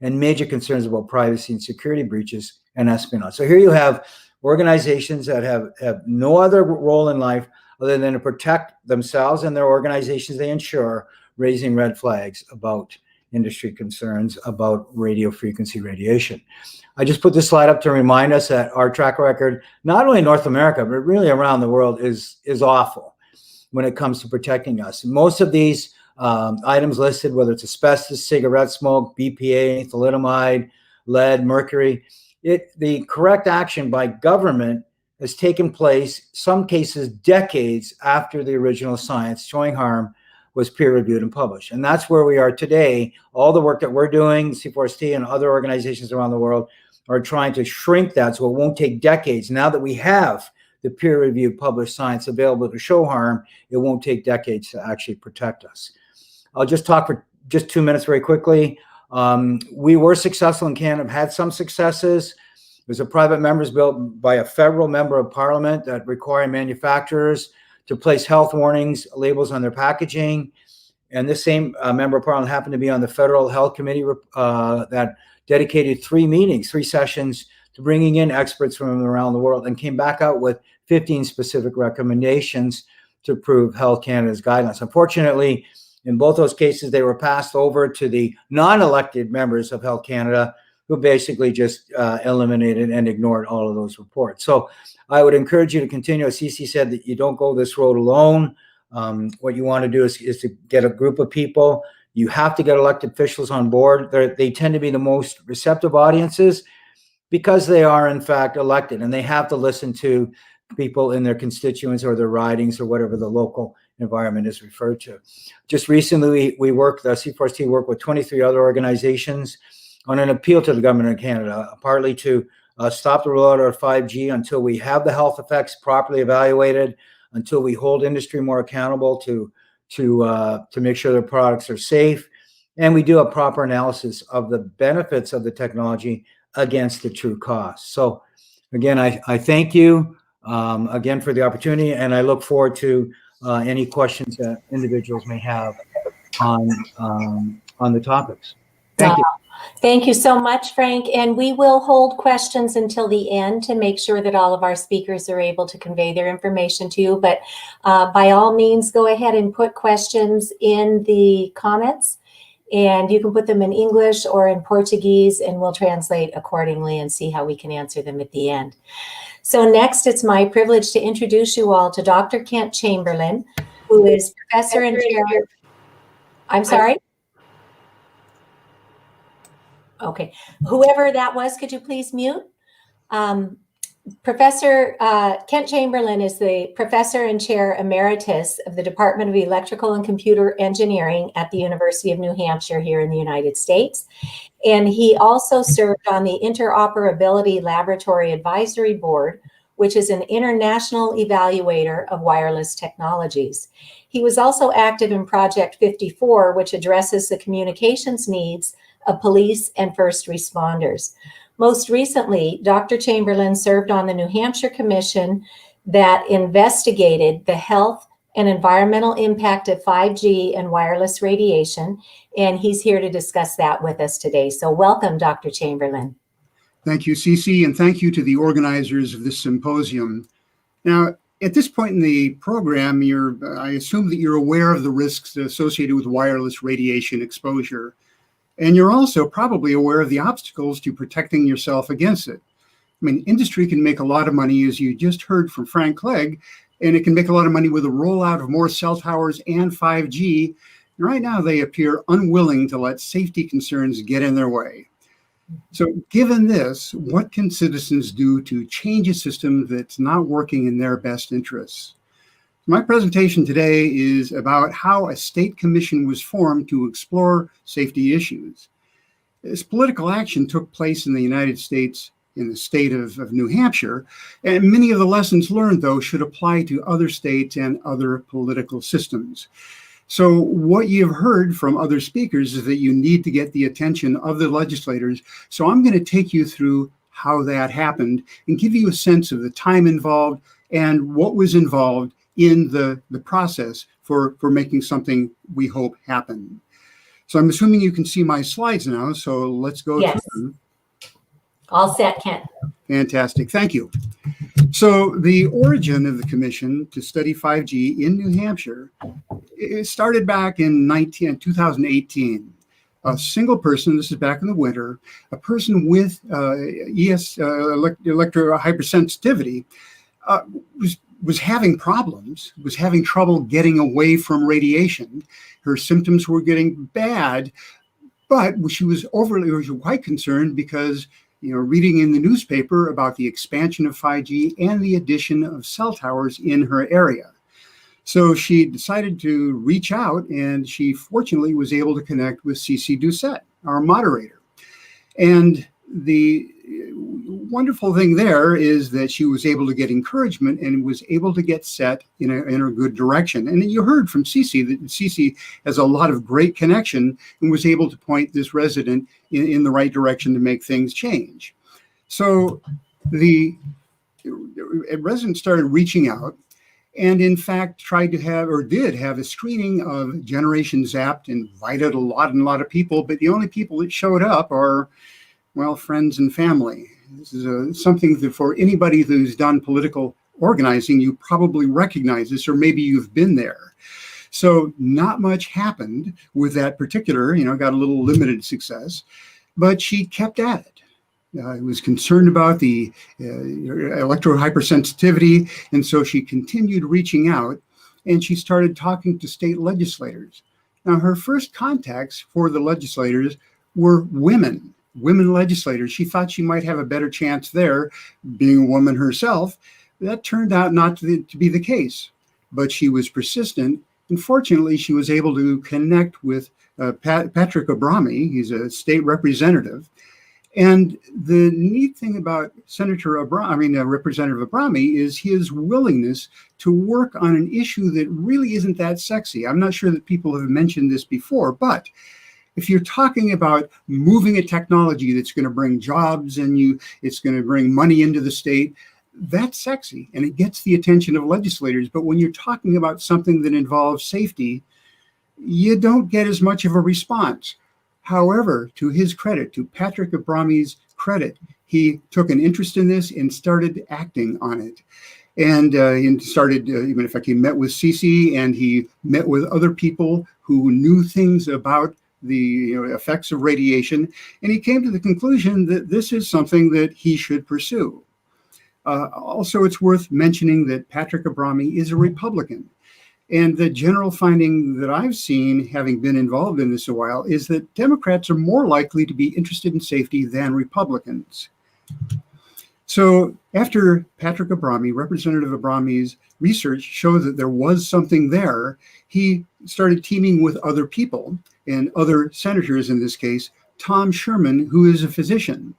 and major concerns about privacy and security breaches and espionage. So here you have organizations that have no other role in life other than to protect themselves and their organizations they insure, raising red flags about industry concerns about radio frequency radiation. I just put this slide up to remind us that our track record, not only in North America, but really around the world, is awful when it comes to protecting us. Most of these items listed, whether it's asbestos, cigarette smoke, BPA, thalidomide, lead, mercury, the correct action by government has taken place, some cases decades after the original science showing harm was peer-reviewed and published. And that's where we are today. All the work that we're doing, C4ST and other organizations around the world, are trying to shrink that so it won't take decades. Now that we have the peer-reviewed published science available to show harm, it won't take decades to actually protect us. I'll just talk for just 2 minutes very quickly. We were successful in Canada, had some successes. There's a private members bill by a federal member of parliament that require manufacturers to place health warnings labels on their packaging. And this same member of parliament happened to be on the Federal Health Committee that dedicated 3 sessions to bringing in experts from around the world and came back out with 15 specific recommendations to improve Health Canada's guidelines. Unfortunately, in both those cases, they were passed over to the non-elected members of Health Canada who basically just eliminated and ignored all of those reports. So I would encourage you to continue. As Cece said, that you don't go this road alone. What you want to do is to get a group of people. You have to get elected officials on board. They tend to be the most receptive audiences because they are, in fact, elected, and they have to listen to people in their constituents or their ridings or whatever the local environment is referred to. Just recently, we worked, the C4ST worked with 23 other organizations on an appeal to the government of Canada, partly to stop the rollout of 5G until we have the health effects properly evaluated, until we hold industry more accountable to make sure their products are safe, and we do a proper analysis of the benefits of the technology against the true costs. So again, I thank you again for the opportunity, and I look forward to any questions that individuals may have on the topics. Thank you. Thank you so much, Frank. And we will hold questions until the end to make sure that all of our speakers are able to convey their information to you. But by all means, go ahead and put questions in the comments, and you can put them in English or in Portuguese, and we'll translate accordingly and see how we can answer them at the end. So next, it's my privilege to introduce you all to Dr. Kent Chamberlain, who is professor and chair. I'm sorry? Okay, whoever that was, could you please mute? Professor Kent Chamberlain is the professor and chair emeritus of the Department of Electrical and Computer Engineering at the University of New Hampshire here in the United States. And he also served on the Interoperability Laboratory Advisory Board, which is an international evaluator of wireless technologies. He was also active in Project 54, which addresses the communications needs of police and first responders. Most recently, Dr. Chamberlain served on the New Hampshire Commission that investigated the health and environmental impact of 5G and wireless radiation, and he's here to discuss that with us today. So welcome, Dr. Chamberlain. Thank you, Cece, and thank you to the organizers of this symposium. Now, at this point in the program, I assume that you're aware of the risks associated with wireless radiation exposure. And you're also probably aware of the obstacles to protecting yourself against it. I mean, industry can make a lot of money, as you just heard from Frank Clegg, and it can make a lot of money with the rollout of more cell towers and 5G. And right now, they appear unwilling to let safety concerns get in their way. So given this, what can citizens do to change a system that's not working in their best interests? My presentation today is about how a state commission was formed to explore safety issues. This political action took place in the United States, in the state of New Hampshire, and many of the lessons learned, though, should apply to other states and other political systems. So what you've heard from other speakers is that you need to get the attention of the legislators. So I'm going to take you through how that happened and give you a sense of the time involved and what was involved in the process for making something we hope happen. So I'm assuming you can see my slides now, so let's go Yes. through them. All set, Kent. Fantastic, thank you. So the origin of the commission to study 5G in New Hampshire, it started back in 2018. A single person, this is back in the winter, a person with electro hypersensitivity was having problems, was having trouble getting away from radiation. Her symptoms were getting bad, but she was quite concerned because, reading in the newspaper about the expansion of 5G and the addition of cell towers in her area. So she decided to reach out, and she fortunately was able to connect with Cece Doucette, our moderator. And the wonderful thing there is that she was able to get encouragement and was able to get set in a good direction. And you heard from Cece that Cece has a lot of great connection and was able to point this resident in the right direction to make things change. So the resident started reaching out and in fact did have a screening of Generation Zapped, invited a lot of people, but the only people that showed up are, well, friends and family. This is something that for anybody who's done political organizing, you probably recognize this, or maybe you've been there. So not much happened with that particular, got a little limited success. but she kept at it. I was concerned about the electrohypersensitivity, and so she continued reaching out, and she started talking to state legislators. Now, her first contacts for the legislators were women legislators. She thought she might have a better chance there, being a woman herself. That turned out not to be the case, but she was persistent, and fortunately, she was able to connect with Patrick Abrami. He's a state representative. And the neat thing about Representative Abrami is his willingness to work on an issue that really isn't that sexy. I'm not sure that people have mentioned this before, but if you're talking about moving a technology that's going to bring jobs and it's going to bring money into the state, that's sexy and it gets the attention of legislators. But when you're talking about something that involves safety, you don't get as much of a response. However, to his credit, to Patrick Abrami's credit, he took an interest in this and started acting on it. And he met with Cece and he met with other people who knew things about the effects of radiation. And he came to the conclusion that this is something that he should pursue. Also, it's worth mentioning that Patrick Abrami is a Republican. And the general finding that I've seen, having been involved in this a while, is that Democrats are more likely to be interested in safety than Republicans. So after Patrick Abrami, Representative Abrami's research showed that there was something there, he started teaming with other people and other senators, in this case, Tom Sherman, who is a physician.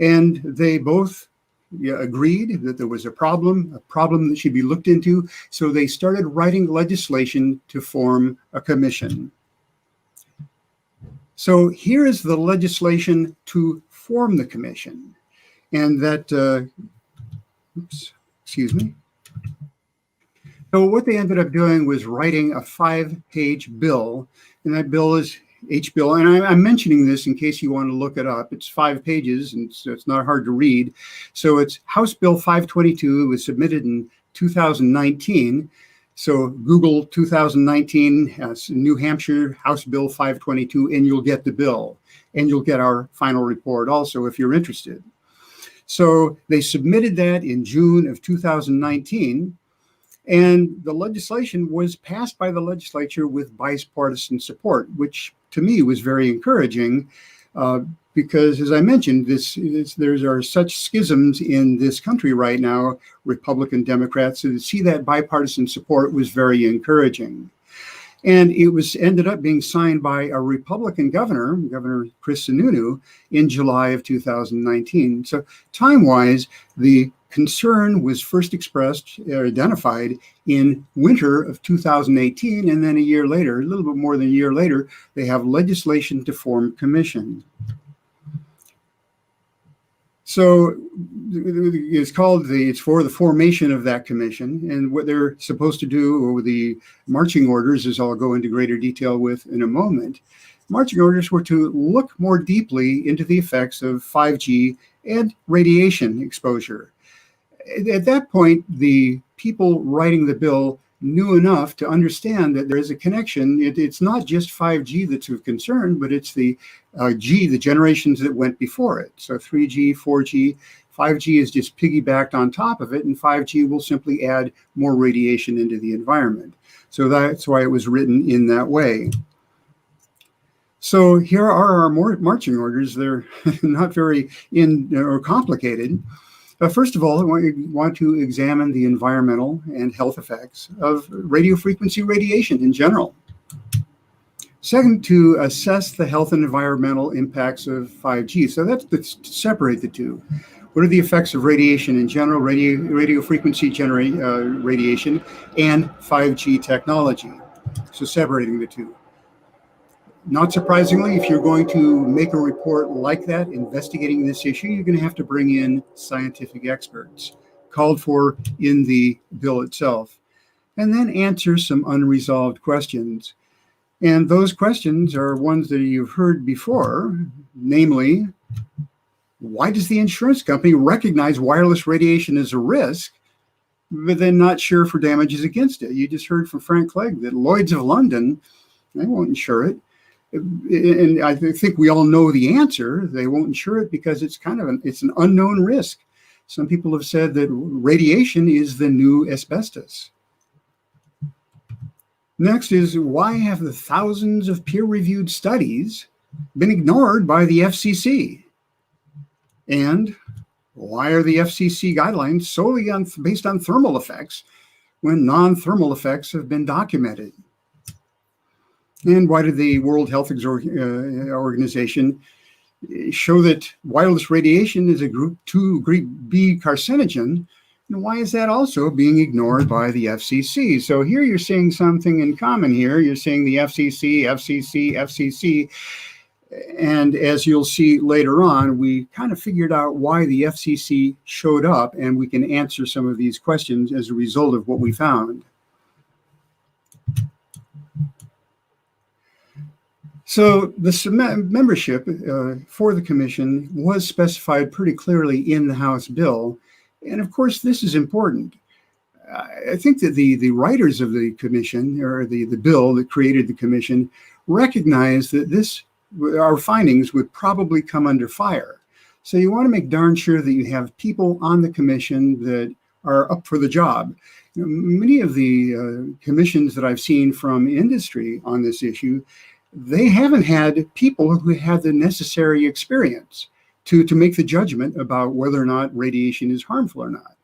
And they both agreed that there was a problem that should be looked into. So they started writing legislation to form a commission. So here is the legislation to form the commission. And that, So what they ended up doing was writing a 5-page bill, and that bill is H-Bill, and I'm mentioning this in case you want to look it up. It's 5 pages, and so it's not hard to read. So it's House Bill 522. It was submitted in 2019. So Google 2019 New Hampshire House Bill 522, and you'll get the bill. And you'll get our final report also if you're interested. So they submitted that in June of 2019. And the legislation was passed by the legislature with bipartisan support, which to me was very encouraging because, as I mentioned, there are such schisms in this country right now, Republican, Democrats, so to see that bipartisan support was very encouraging. And it ended up being signed by a Republican governor, Governor Chris Sununu, in July of 2019. So time-wise, the concern was first expressed or identified in winter of 2018, and then a year later, a little bit more than a year later, they have legislation to form a commission. So it's for the formation of that commission, and what they're supposed to do, or the marching orders, as I'll go into greater detail with in a moment. Marching orders were to look more deeply into the effects of 5G and radiation exposure. At that point, the people writing the bill knew enough to understand that there is a connection. It's not just 5G that's of concern, but it's the the generations that went before it. So 3G, 4G, 5G is just piggybacked on top of it, and 5G will simply add more radiation into the environment. So that's why it was written in that way. So here are our marching orders. They're not very complicated. First of all, I want to examine the environmental and health effects of radio frequency radiation in general. Second, to assess the health and environmental impacts of 5G. So that's to separate the two. What are the effects of radiation in general, radio frequency radiation, and 5G technology? So separating the two. Not surprisingly, if you're going to make a report like that, investigating this issue, you're going to have to bring in scientific experts called for in the bill itself, and then answer some unresolved questions. And those questions are ones that you've heard before, namely, why does the insurance company recognize wireless radiation as a risk, but then not insure for damages against it? You just heard from Frank Clegg that Lloyd's of London, they won't insure it. And I think we all know the answer. They won't insure it because it's it's an unknown risk. Some people have said that radiation is the new asbestos. Next is, why have the thousands of peer-reviewed studies been ignored by the FCC? And why are the FCC guidelines solely based on thermal effects when non-thermal effects have been documented? And why did the World Health Organization show that wireless radiation is a group 2, group B carcinogen? And why is that also being ignored by the FCC? So here you're seeing something in common here. You're seeing the FCC, FCC, FCC. And as you'll see later on, we kind of figured out why the FCC showed up, and we can answer some of these questions as a result of what we found. So the membership for the commission was specified pretty clearly in the House bill. And of course, this is important. I think that the writers of the commission, or the bill that created the commission, recognized that our findings would probably come under fire. So you want to make darn sure that you have people on the commission that are up for the job. Many of the commissions that I've seen from industry on this issue, they haven't had people who had the necessary experience to make the judgment about whether or not radiation is harmful or not.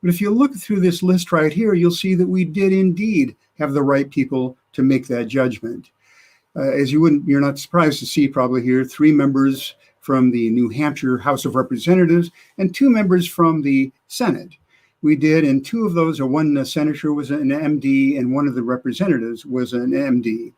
But if you look through this list right here, you'll see that we did indeed have the right people to make that judgment. You're not surprised to see probably here 3 members from the New Hampshire House of Representatives and 2 members from the Senate. We did, and 2 of those, one senator was an MD and one of the representatives was an MD.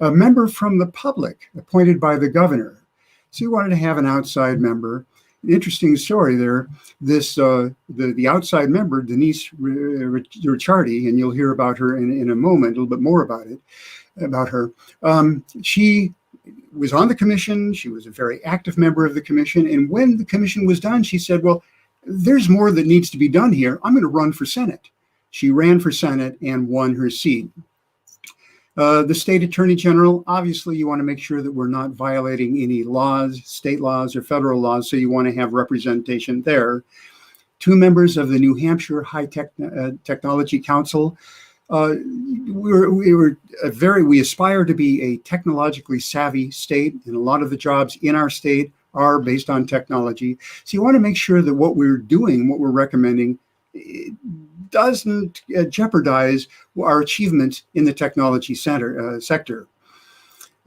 A member from the public appointed by the governor. So we wanted to have an outside member. Interesting story there. The outside member, Denise Ricciardi, and you'll hear about her in a moment, a little bit more about her. She was on the commission. She was a very active member of the commission. And when the commission was done, she said, well, there's more that needs to be done here. I'm going to run for Senate. She ran for Senate and won her seat. The state attorney general, obviously you want to make sure that we're not violating any laws, state laws or federal laws, so you want to have representation there. 2 members of the New Hampshire High Technology Council. We aspire to be a technologically savvy state, and a lot of the jobs in our state are based on technology. So you want to make sure that what we're doing, what we're recommending, doesn't jeopardize our achievements in the technology sector.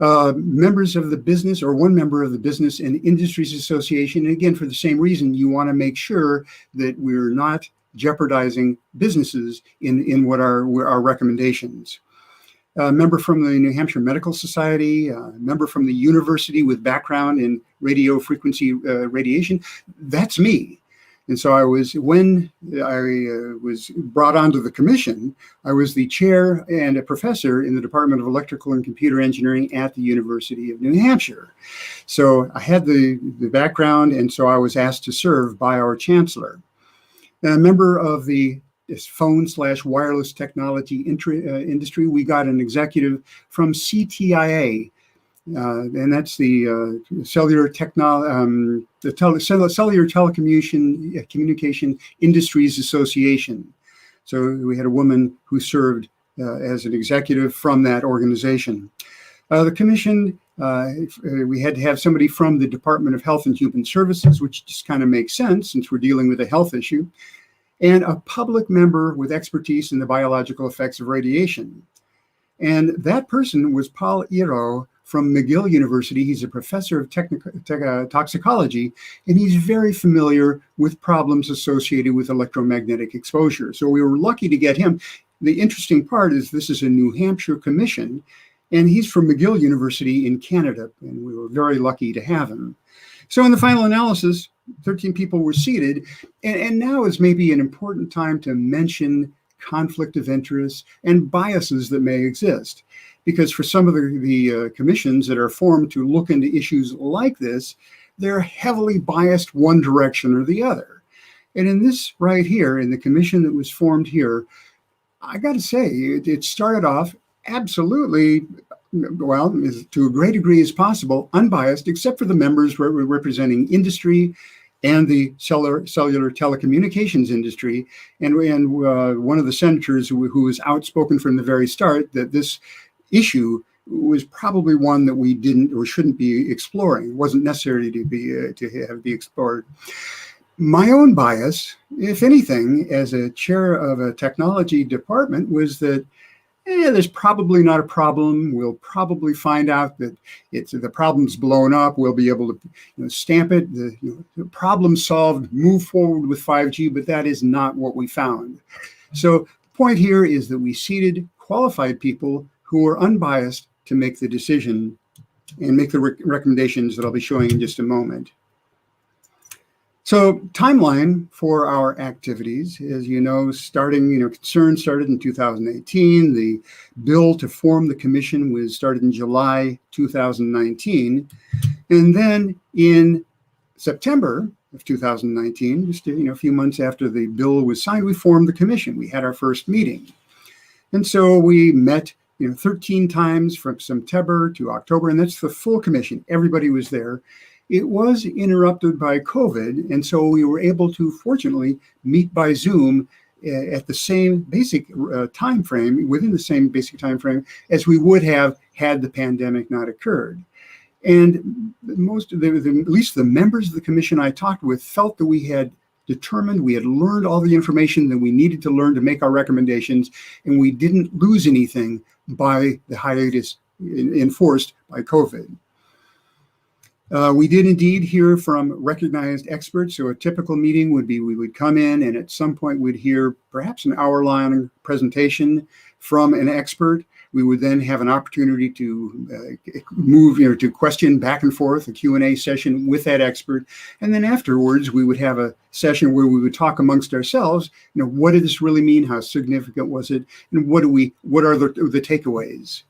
Members of the business, or 1 member of the Business and Industries Association, and again, for the same reason, you want to make sure that we're not jeopardizing businesses in what are our recommendations. A member from the New Hampshire Medical Society, a member from the university with background in radio frequency radiation, that's me. And so when I was brought onto the commission, I was the chair and a professor in the Department of Electrical and Computer Engineering at the University of New Hampshire. So I had the background, and so I was asked to serve by our chancellor. A member of the phone/wireless technology industry, we got an executive from CTIA, and that's the Cellular Telecommunication Industries Association. So we had a woman who served as an executive from that organization. The commission, we had to have somebody from the Department of Health and Human Services, which just kind of makes sense since we're dealing with a health issue, and a public member with expertise in the biological effects of radiation. And that person was Paul Iro from McGill University. He's a professor of toxicology, and he's very familiar with problems associated with electromagnetic exposure. So we were lucky to get him. The interesting part is this is a New Hampshire commission, and he's from McGill University in Canada, and we were very lucky to have him. So in the final analysis, 13 people were seated, and now is maybe an important time to mention conflict of interest and biases that may exist. Because for some of the commissions that are formed to look into issues like this, they're heavily biased one direction or the other. And in this right here, in the commission that was formed here, I got to say, it started off absolutely well, to a great degree as possible, unbiased, except for the members representing industry and the cellular telecommunications industry. And one of the senators who was outspoken from the very start that this issue was probably one that we didn't or shouldn't be exploring. It wasn't necessary to be explored. My own bias, if anything, as a chair of a technology department, was that there's probably not a problem. We'll probably find out that the problem's blown up. We'll be able to stamp it, the problem solved, move forward with 5G, but that is not what we found. So the point here is that we seated qualified people who are unbiased to make the decision and make the recommendations that I'll be showing in just a moment. So timeline for our activities, as you know, concern started in 2018. The bill to form the commission was started in July 2019. And then in September of 2019, just a few months after the bill was signed, we formed the commission. We had our first meeting. And so we met 13 times from September to October, and that's the full commission. Everybody was there. It was interrupted by COVID, and so we were able to, fortunately, meet by Zoom at the same basic time frame, within the same basic time frame as we would have had the pandemic not occurred. And at least the members of the commission I talked with felt that we had determined, we had learned all the information that we needed to learn to make our recommendations, and we didn't lose anything by the hiatus enforced by COVID. We did indeed hear from recognized experts. So a typical meeting would be we would come in and at some point we'd hear perhaps an hour-long presentation from an expert. We would then have an opportunity to move, to question back and forth, a Q&A session with that expert. And then afterwards, we would have a session where we would talk amongst ourselves, what did this really mean? How significant was it? And what are the takeaways?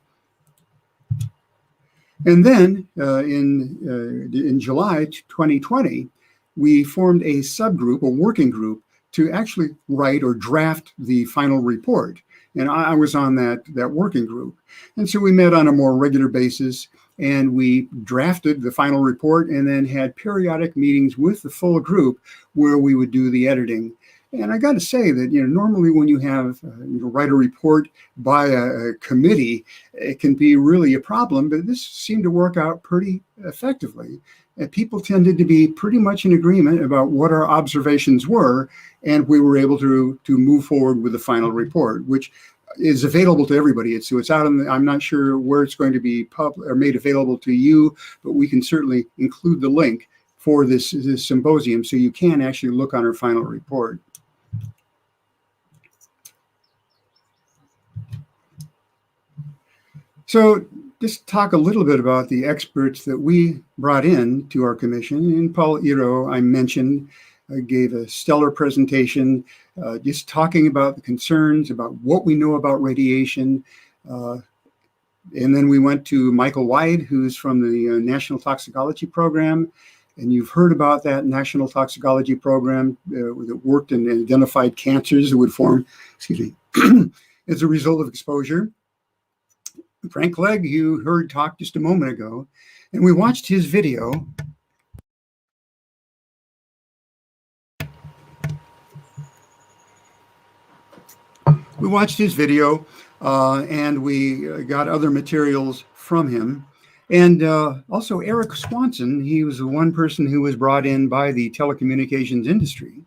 And then in July 2020, we formed a subgroup, a working group, to actually write or draft the final report. And I was on that working group. And so we met on a more regular basis, and we drafted the final report and then had periodic meetings with the full group where we would do the editing. And I got to say that, normally when you have write a report by a committee, it can be really a problem, but this seemed to work out pretty effectively. And people tended to be pretty much in agreement about what our observations were, and we were able to move forward with the final report, which is available to everybody. It's out on I'm not sure where it's going to be made available to you, but we can certainly include the link for this symposium so you can actually look on our final report. So just talk a little bit about the experts that we brought in to our commission. And Paul Iro, I mentioned, gave a stellar presentation, just talking about the concerns, about what we know about radiation. And then we went to Michael White, who's from the National Toxicology Program. And you've heard about that National Toxicology Program that worked and identified cancers that would form, as a result of exposure. Frank Legg, you heard talk just a moment ago, and we watched his video. And we got other materials from him. And also Eric Swanson, he was the one person who was brought in by the telecommunications industry.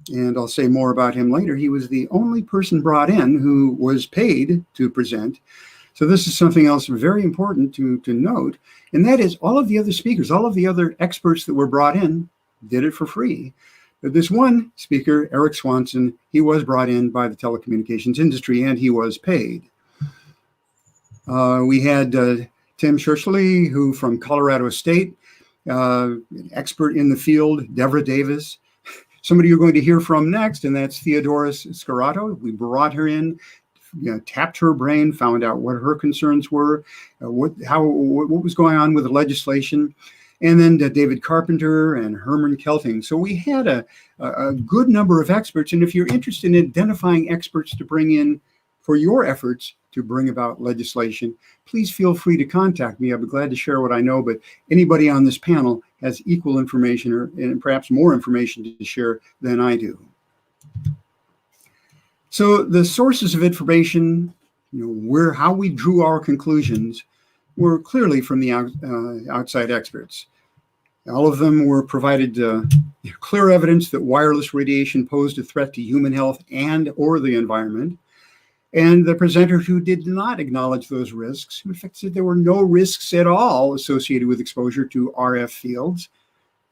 And I'll say more about him later. He was the only person brought in who was paid to present. So this is something else very important to note, and that is all of the other speakers, all of the other experts that were brought in did it for free. But this one speaker, Eric Swanson, he was brought in by the telecommunications industry and he was paid. We had Tim Scherschli, who from Colorado State, an expert in the field, Deborah Davis, somebody you're going to hear from next, and that's Theodoris Scarato. We brought her in, tapped her brain, found out what her concerns were, what was going on with the legislation, and then David Carpenter and Herman Kelting. So we had a good number of experts, and if you're interested in identifying experts to bring in for your efforts to bring about legislation. Please feel free to contact me. I'll be glad to share what I know, but anybody on this panel has equal information and perhaps more information to share than I do. So the sources of information, how we drew our conclusions were clearly from the outside experts. All of them were provided clear evidence that wireless radiation posed a threat to human health and or the environment. And the presenter who did not acknowledge those risks, in fact, said there were no risks at all associated with exposure to RF fields,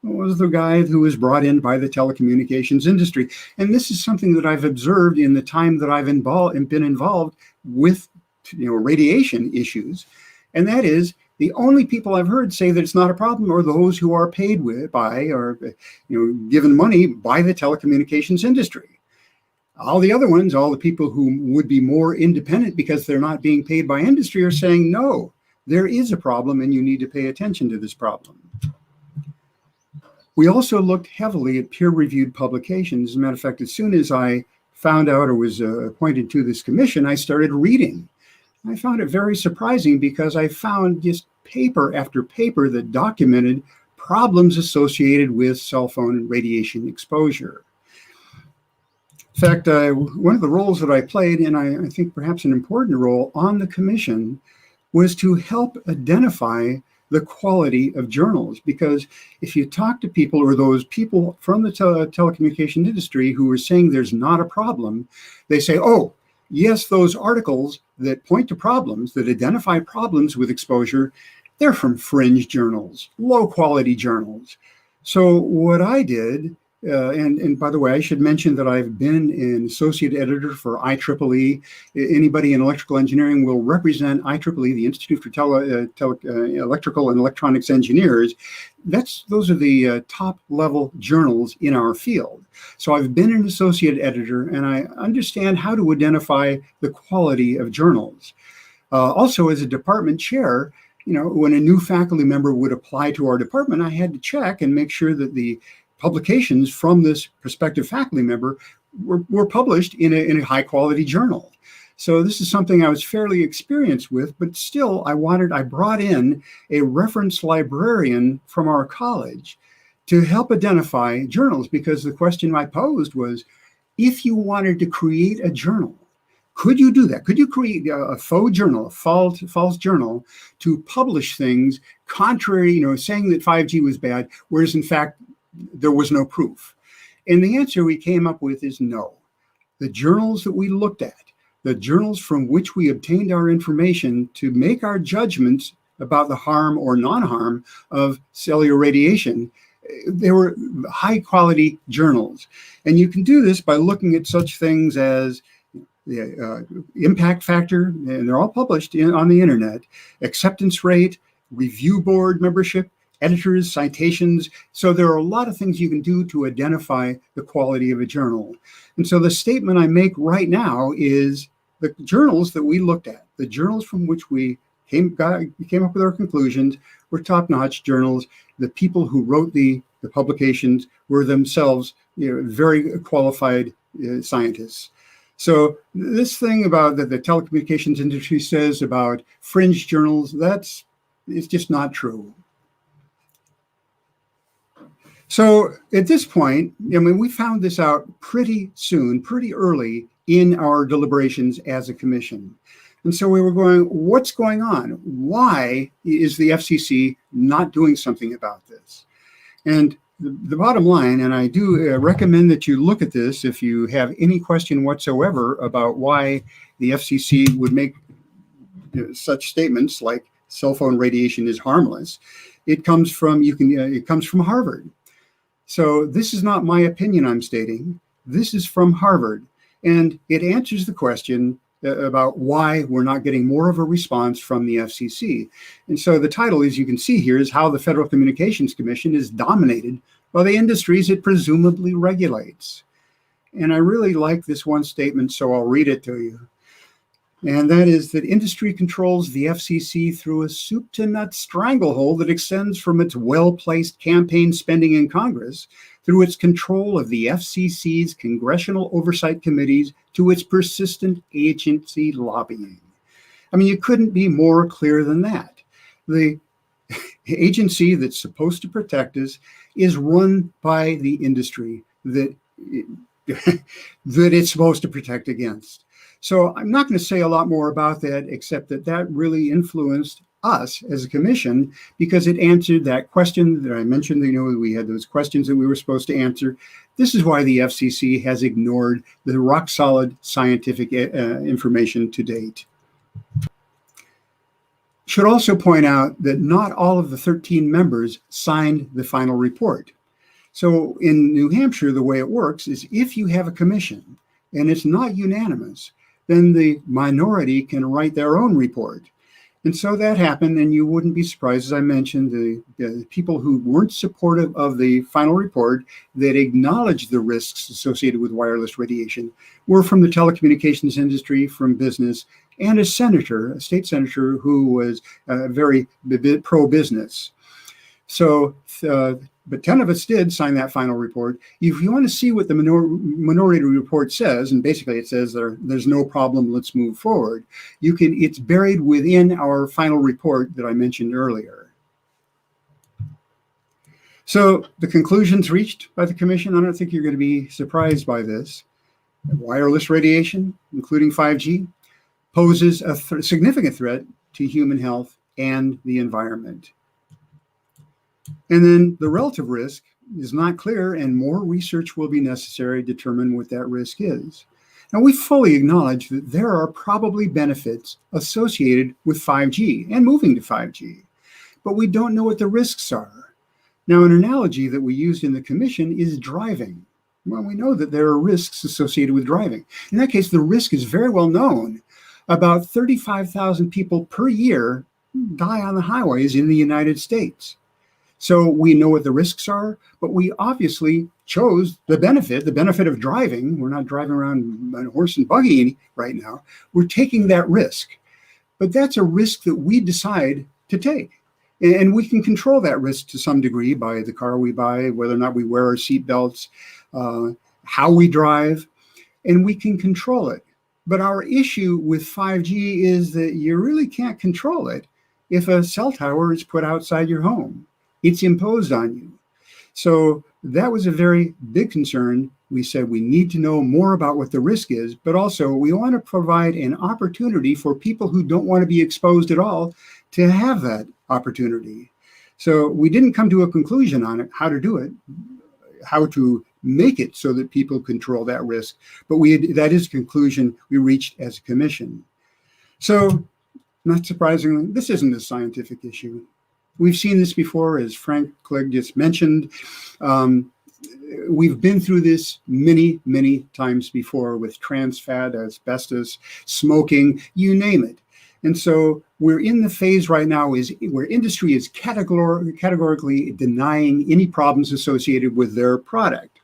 was the guy who was brought in by the telecommunications industry. And this is something that I've observed in the time that I've been involved with radiation issues. And that is, the only people I've heard say that it's not a problem are those who are paid by or given money by the telecommunications industry. All the other ones, all the people who would be more independent because they're not being paid by industry, are saying, no, there is a problem and you need to pay attention to this problem. We also looked heavily at peer-reviewed publications. As a matter of fact, as soon as I found out or was appointed to this commission, I started reading. I found it very surprising because I found just paper after paper that documented problems associated with cell phone radiation exposure. In fact, one of the roles that I played, and I think perhaps an important role on the commission, was to help identify the quality of journals. Because if you talk to people or those people from the telecommunication industry who are saying there's not a problem, they say, oh, yes, those articles that point to problems, that identify problems with exposure, they're from fringe journals, low quality journals. So what I did, and by the way, I should mention that I've been an associate editor for IEEE. Anybody in electrical engineering will represent IEEE, the Institute for Electrical and Electronics Engineers. Those are the top level journals in our field. So I've been an associate editor and I understand how to identify the quality of journals. Also, as a department chair, when a new faculty member would apply to our department, I had to check and make sure that the publications from this prospective faculty member were published in a high quality journal. So this is something I was fairly experienced with, but still I brought in a reference librarian from our college to help identify journals, because the question I posed was, if you wanted to create a journal, could you do that? Could you create a faux journal, a false journal to publish things contrary, saying that 5G was bad, whereas in fact, there was no proof? And the answer we came up with is no. The journals that we looked at, the journals from which we obtained our information to make our judgments about the harm or non-harm of cellular radiation, they were high quality journals. And you can do this by looking at such things as the impact factor, and they're all published on the internet, acceptance rate, review board membership, editors, citations. So there are a lot of things you can do to identify the quality of a journal. And so the statement I make right now is the journals that we looked at, the journals from which we came up with our conclusions, were top-notch journals. The people who wrote the publications were themselves very qualified scientists. So this thing about that the telecommunications industry says about fringe journals, it's just not true. So at this point, we found this out pretty soon, pretty early in our deliberations as a commission. And so we were going, what's going on? Why is the FCC not doing something about this? And the bottom line, and I do recommend that you look at this if you have any question whatsoever about why the FCC would make such statements like cell phone radiation is harmless. It comes from Harvard. So this is not my opinion I'm stating. This is from Harvard, and it answers the question about why we're not getting more of a response from the FCC. And so the title, as you can see here, is How the Federal Communications Commission is Dominated by the Industries It Presumably Regulates. And I really like this one statement, so I'll read it to you. And that is that industry controls the FCC through a soup-to-nuts stranglehold that extends from its well-placed campaign spending in Congress through its control of the FCC's congressional oversight committees to its persistent agency lobbying. I mean, you couldn't be more clear than that. The agency that's supposed to protect us is run by the industry that it's supposed to protect against. So I'm not going to say a lot more about that, except that that really influenced us as a commission, because it answered that question that I mentioned. We had those questions that we were supposed to answer. This is why the FCC has ignored the rock solid scientific information to date. Should also point out that not all of the 13 members signed the final report. So in New Hampshire, the way it works is if you have a commission and it's not unanimous, then the minority can write their own report. And so that happened, and you wouldn't be surprised, as I mentioned, the people who weren't supportive of the final report that acknowledged the risks associated with wireless radiation were from the telecommunications industry, from business, and a senator, a state senator who was very pro-business. So, but 10 of us did sign that final report. If you want to see what the minority report says, and basically it says there's no problem, let's move forward, it's buried within our final report that I mentioned earlier. So the conclusions reached by the commission, I don't think you're going to be surprised by this. Wireless radiation, including 5G, poses a significant threat to human health and the environment. And then the relative risk is not clear, and more research will be necessary to determine what that risk is. Now, we fully acknowledge that there are probably benefits associated with 5G and moving to 5G, but we don't know what the risks are. Now, an analogy that we used in the commission is driving. Well, we know that there are risks associated with driving. In that case, the risk is very well known. About 35,000 people per year die on the highways in the United States. So we know what the risks are, but we obviously chose the benefit of driving. We're not driving around on a horse and buggy right now. We're taking that risk. But that's a risk that we decide to take. And we can control that risk to some degree by the car we buy, whether or not we wear our seatbelts, how we drive, and we can control it. But our issue with 5G is that you really can't control it if a cell tower is put outside your home. It's imposed on you. So that was a very big concern. We said we need to know more about what the risk is, but also we want to provide an opportunity for people who don't want to be exposed at all to have that opportunity. So we didn't come to a conclusion on it, how to do it, how to make it so that people control that risk. But that is a conclusion we reached as a commission. So not surprisingly, this isn't a scientific issue. We've seen this before, as Frank Clegg just mentioned. We've been through this many, many times before with trans fat, asbestos, smoking, you name it. And so we're in the phase right now where industry is categorically denying any problems associated with their product.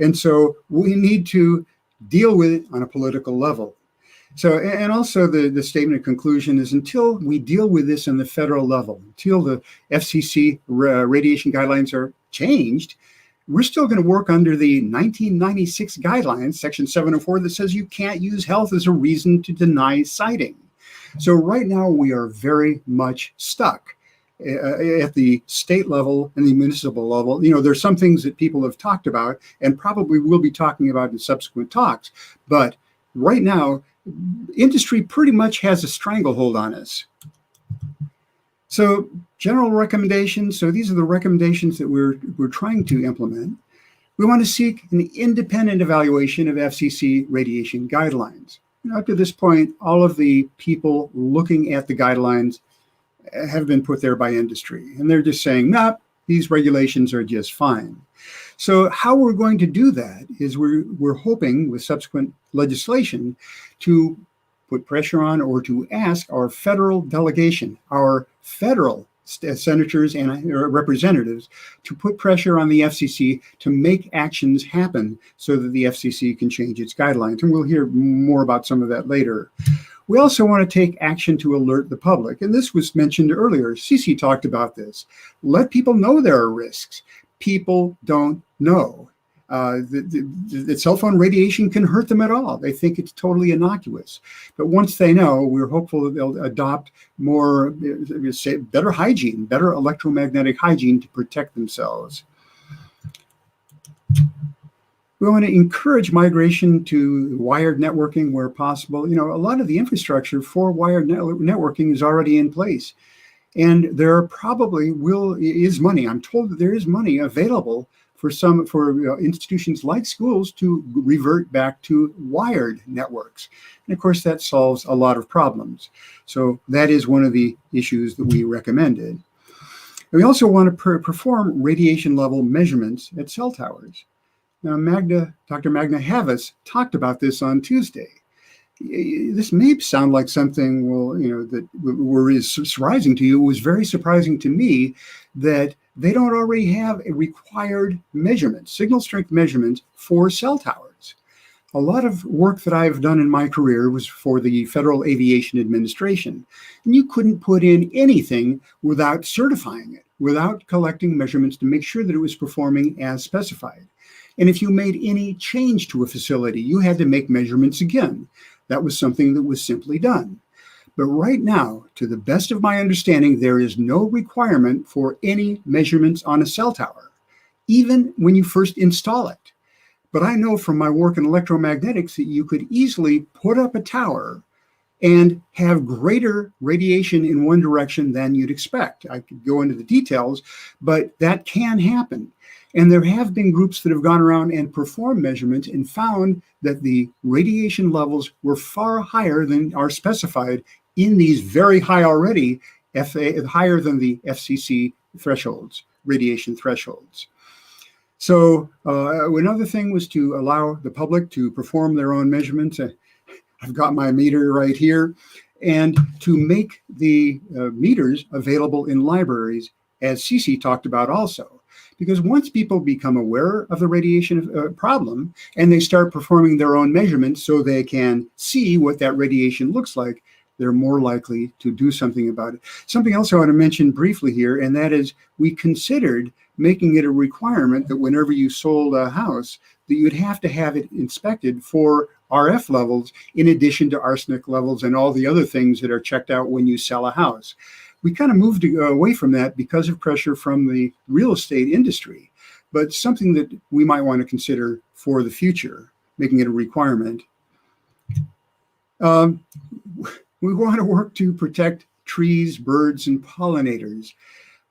And so we need to deal with it on a political level. So, and also the statement of conclusion is until we deal with this on the federal level, until the FCC radiation guidelines are changed, we're still going to work under the 1996 guidelines, Section 704, that says you can't use health as a reason to deny siting. So right now we are very much stuck at the state level and the municipal level. You know, there's some things that people have talked about and probably will be talking about in subsequent talks, but right now, industry pretty much has a stranglehold on us. So general recommendations. So these are the recommendations that we're trying to implement. We want to seek an independent evaluation of FCC radiation guidelines. Up to this point, all of the people looking at the guidelines have been put there by industry. And they're just saying, nah, these regulations are just fine. So how we're going to do that is we're hoping with subsequent legislation to put pressure on or to ask our federal delegation, our federal senators and representatives to put pressure on the FCC to make actions happen so that the FCC can change its guidelines. And we'll hear more about some of that later. We also want to take action to alert the public. And this was mentioned earlier. Cece talked about this. Let people know there are risks. people don't know that cell phone radiation can hurt them at all. They think it's totally innocuous. But once they know, we're hopeful that they'll adopt more, better hygiene, better electromagnetic hygiene to protect themselves. We want to encourage migration to wired networking where possible. You know, a lot of the infrastructure for wired networking is already in place. And there probably is money. I'm told that there is money available for institutions like schools to revert back to wired networks. And of course, that solves a lot of problems. So that is one of the issues that we recommended. And we also want to perform radiation level measurements at cell towers. Now, Dr. Magda Havas talked about this on Tuesday. This may sound like something, that is surprising to you. It was very surprising to me that they don't already have a required measurement, signal strength measurement for cell towers. A lot of work that I've done in my career was for the Federal Aviation Administration. And you couldn't put in anything without certifying it, without collecting measurements to make sure that it was performing as specified. And if you made any change to a facility, you had to make measurements again. That was something that was simply done. But right now, to the best of my understanding, there is no requirement for any measurements on a cell tower, even when you first install it. But I know from my work in electromagnetics that you could easily put up a tower and have greater radiation in one direction than you'd expect. I could go into the details, but that can happen. And there have been groups that have gone around and performed measurements and found that the radiation levels were far higher than are specified in these very high already, higher than the FCC thresholds, radiation thresholds. So another thing was to allow the public to perform their own measurements. I've got my meter right here, and to make the meters available in libraries, as Cece talked about also. Because once people become aware of the radiation problem and they start performing their own measurements so they can see what that radiation looks like, they're more likely to do something about it. Something else I want to mention briefly here, and that is we considered making it a requirement that whenever you sold a house, that you'd have to have it inspected for RF levels in addition to arsenic levels and all the other things that are checked out when you sell a house. We kind of moved away from that because of pressure from the real estate industry, but something that we might want to consider for the future, making it a requirement. We want to work to protect trees, birds, and pollinators.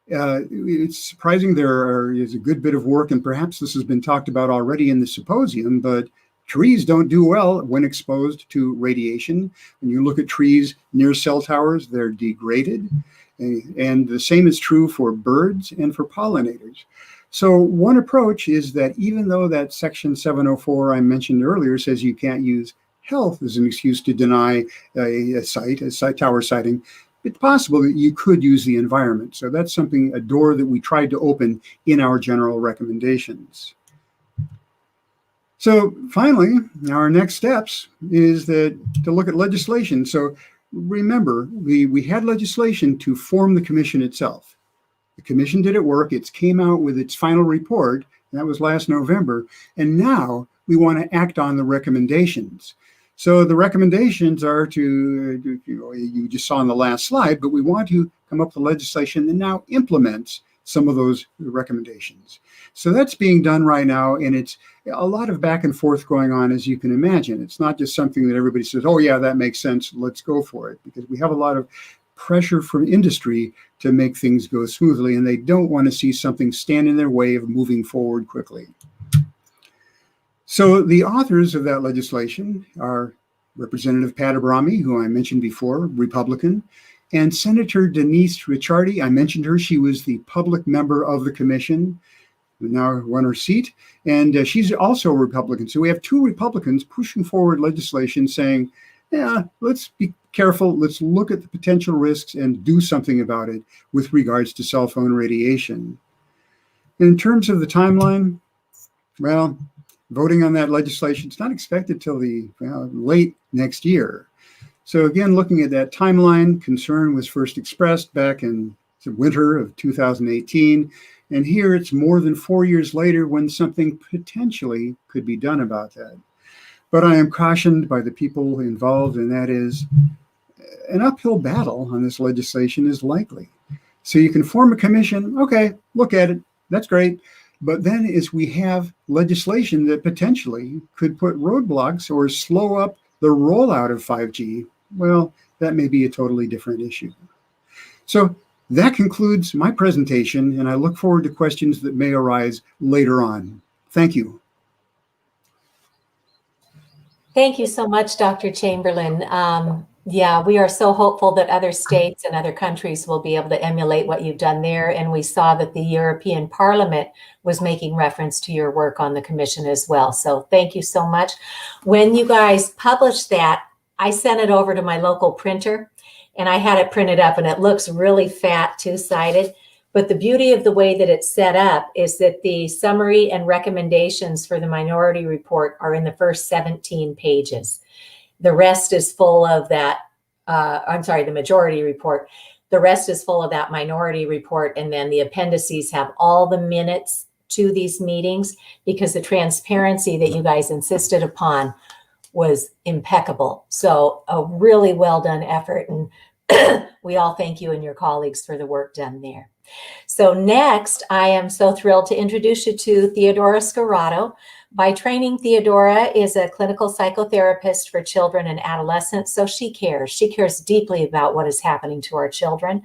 It's surprising there is a good bit of work, and perhaps this has been talked about already in the symposium, but trees don't do well when exposed to radiation. When you look at trees near cell towers, they're degraded. And the same is true for birds and for pollinators. So one approach is that even though that section 704 I mentioned earlier says you can't use health as an excuse to deny a site tower siting, it's possible that you could use the environment. So that's something, a door that we tried to open in our general recommendations. So finally, our next steps is to look at legislation. So remember, we had legislation to form the commission itself. The commission did its work. It came out with its final report. That was last November. And now we want to act on the recommendations. So the recommendations are you just saw on the last slide, but we want to come up with legislation that now implements some of those recommendations. So that's being done right now, and it's a lot of back and forth going on, as you can imagine. It's not just something that everybody says, oh yeah, that makes sense, let's go for it, because we have a lot of pressure from industry to make things go smoothly, and they don't want to see something stand in their way of moving forward quickly. So the authors of that legislation are Representative Pat Abrami, who I mentioned before, Republican, and Senator Denise Ricciardi. I mentioned her. She was the public member of the commission, who now won her seat, and she's also a Republican. So we have two Republicans pushing forward legislation saying, yeah, let's be careful. Let's look at the potential risks and do something about it with regards to cell phone radiation. In terms of the timeline, well, voting on that legislation is not expected till the late next year. So again, looking at that timeline, concern was first expressed back in the winter of 2018. And here it's more than 4 years later when something potentially could be done about that. But I am cautioned by the people involved, and that is an uphill battle on this legislation is likely. So you can form a commission, okay, look at it, that's great. But then as we have legislation that potentially could put roadblocks or slow up the rollout of 5G, well, that may be a totally different issue. So that concludes my presentation, and I look forward to questions that may arise later on. Thank you. Thank you so much, Dr. Chamberlain. Yeah, we are so hopeful that other states and other countries will be able to emulate what you've done there. And we saw that the European Parliament was making reference to your work on the commission as well. So thank you so much. When you guys published that, I sent it over to my local printer and I had it printed up, and it looks really fat, two-sided. But the beauty of the way that it's set up is that the summary and recommendations for the minority report are in the first 17 pages. The rest is full of that, the majority report. The rest is full of that minority report. And then the appendices have all the minutes to these meetings, because the transparency that you guys insisted upon was impeccable. So a really well done effort. And we all thank you and your colleagues for the work done there. So next, I am so thrilled to introduce you to Theodora Scarato. By training, Theodora is a clinical psychotherapist for children and adolescents, so she cares. She cares deeply about what is happening to our children.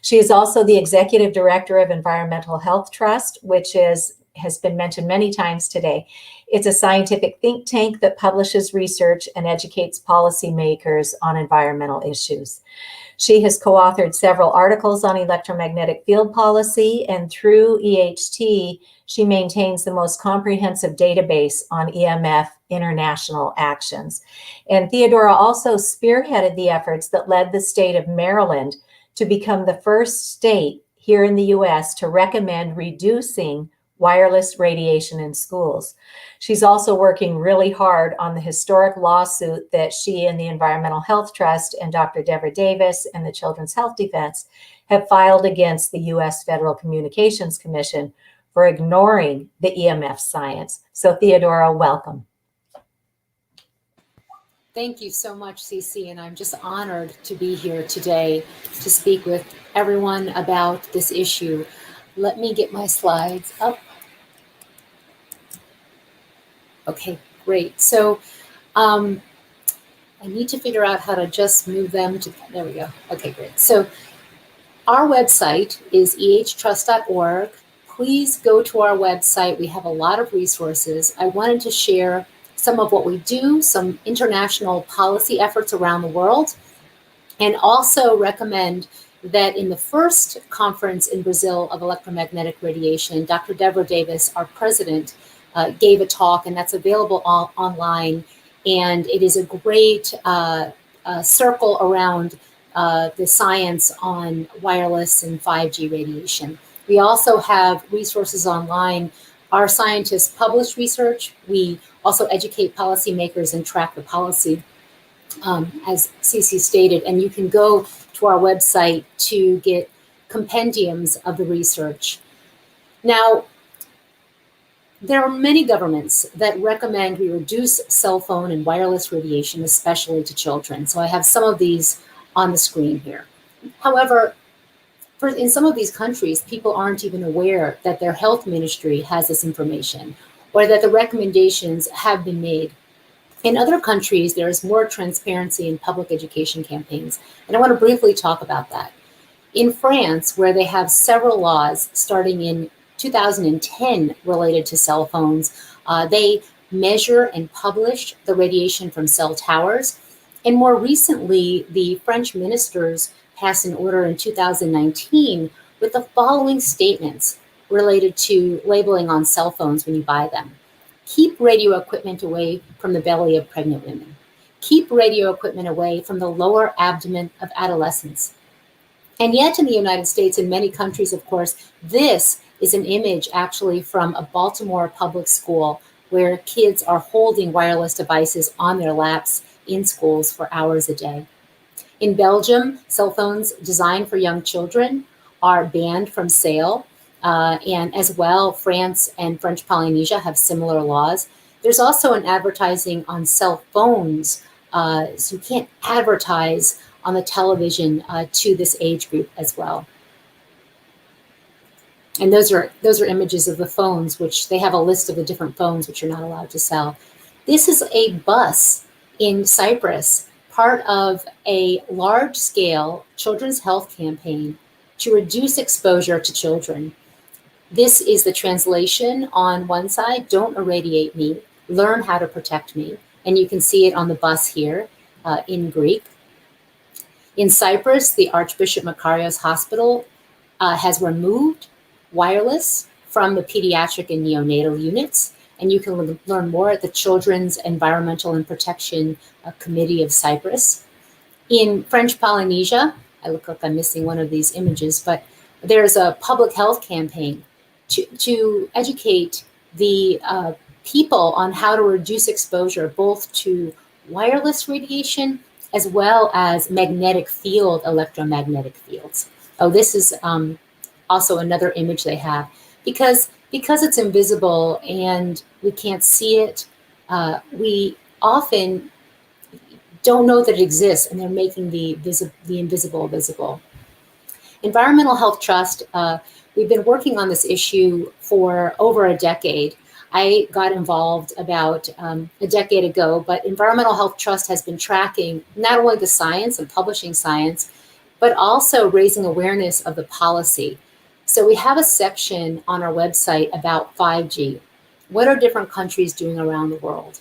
She is also the executive director of Environmental Health Trust, which has been mentioned many times today. It's a scientific think tank that publishes research and educates policymakers on environmental issues. She has co-authored several articles on electromagnetic field policy, and through EHT, she maintains the most comprehensive database on EMF international actions. And Theodora also spearheaded the efforts that led the state of Maryland to become the first state here in the US to recommend reducing wireless radiation in schools. She's also working really hard on the historic lawsuit that she and the Environmental Health Trust and Dr. Deborah Davis and the Children's Health Defense have filed against the U.S. Federal Communications Commission for ignoring the EMF science. So Theodora, welcome. Thank you so much, Cece, and I'm just honored to be here today to speak with everyone about this issue. Let me get my slides up. Okay, great. So I need to figure out how to just move them to, there we go. Okay, great. So our website is ehtrust.org. Please go to our website. We have a lot of resources. I wanted to share some of what we do, some international policy efforts around the world, and also recommend that in the first conference in Brazil of electromagnetic radiation, Dr. Deborah Davis, our president, gave a talk, and that's available online. And it is a great circle around the science on wireless and 5G radiation. We also have resources online. Our scientists publish research. We also educate policymakers and track the policy, as Cece stated. And you can go to our website to get compendiums of the research. Now, there are many governments that recommend we reduce cell phone and wireless radiation, especially to children. So I have some of these on the screen here. However, in some of these countries, people aren't even aware that their health ministry has this information or that the recommendations have been made. In other countries, there is more transparency in public education campaigns, and I want to briefly talk about that. In France, where they have several laws starting in 2010 related to cell phones, they measure and publish the radiation from cell towers. And more recently, the French ministers passed an order in 2019 with the following statements related to labeling on cell phones when you buy them. Keep radio equipment away from the belly of pregnant women. Keep radio equipment away from the lower abdomen of adolescents. And yet in the United States and many countries, of course, this is an image actually from a Baltimore public school where kids are holding wireless devices on their laps in schools for hours a day. In Belgium, cell phones designed for young children are banned from sale. And as well, France and French Polynesia have similar laws. There's also an advertising on cell phones, so you can't advertise on the television to this age group as well. And those are images of the phones, which they have a list of the different phones which you're not allowed to sell. This is a bus in Cyprus, part of a large-scale children's health campaign to reduce exposure to children. This is the translation on one side: don't irradiate me, learn how to protect me. And you can see it on the bus here in Greek. In Cyprus, the Archbishop Makarios Hospital has removed wireless from the pediatric and neonatal units. And you can learn more at the Children's Environmental and Protection Committee of Cyprus. In French Polynesia, I look like I'm missing one of these images, but there's a public health campaign to educate the people on how to reduce exposure both to wireless radiation as well as magnetic field, electromagnetic fields. Oh, this is also another image they have. Because it's invisible and we can't see it, we often don't know that it exists, and they're making the invisible visible. Environmental Health Trust, we've been working on this issue for over a decade. I got involved about a decade ago, but Environmental Health Trust has been tracking not only the science and publishing science, but also raising awareness of the policy. So we have a section on our website about 5G. What are different countries doing around the world?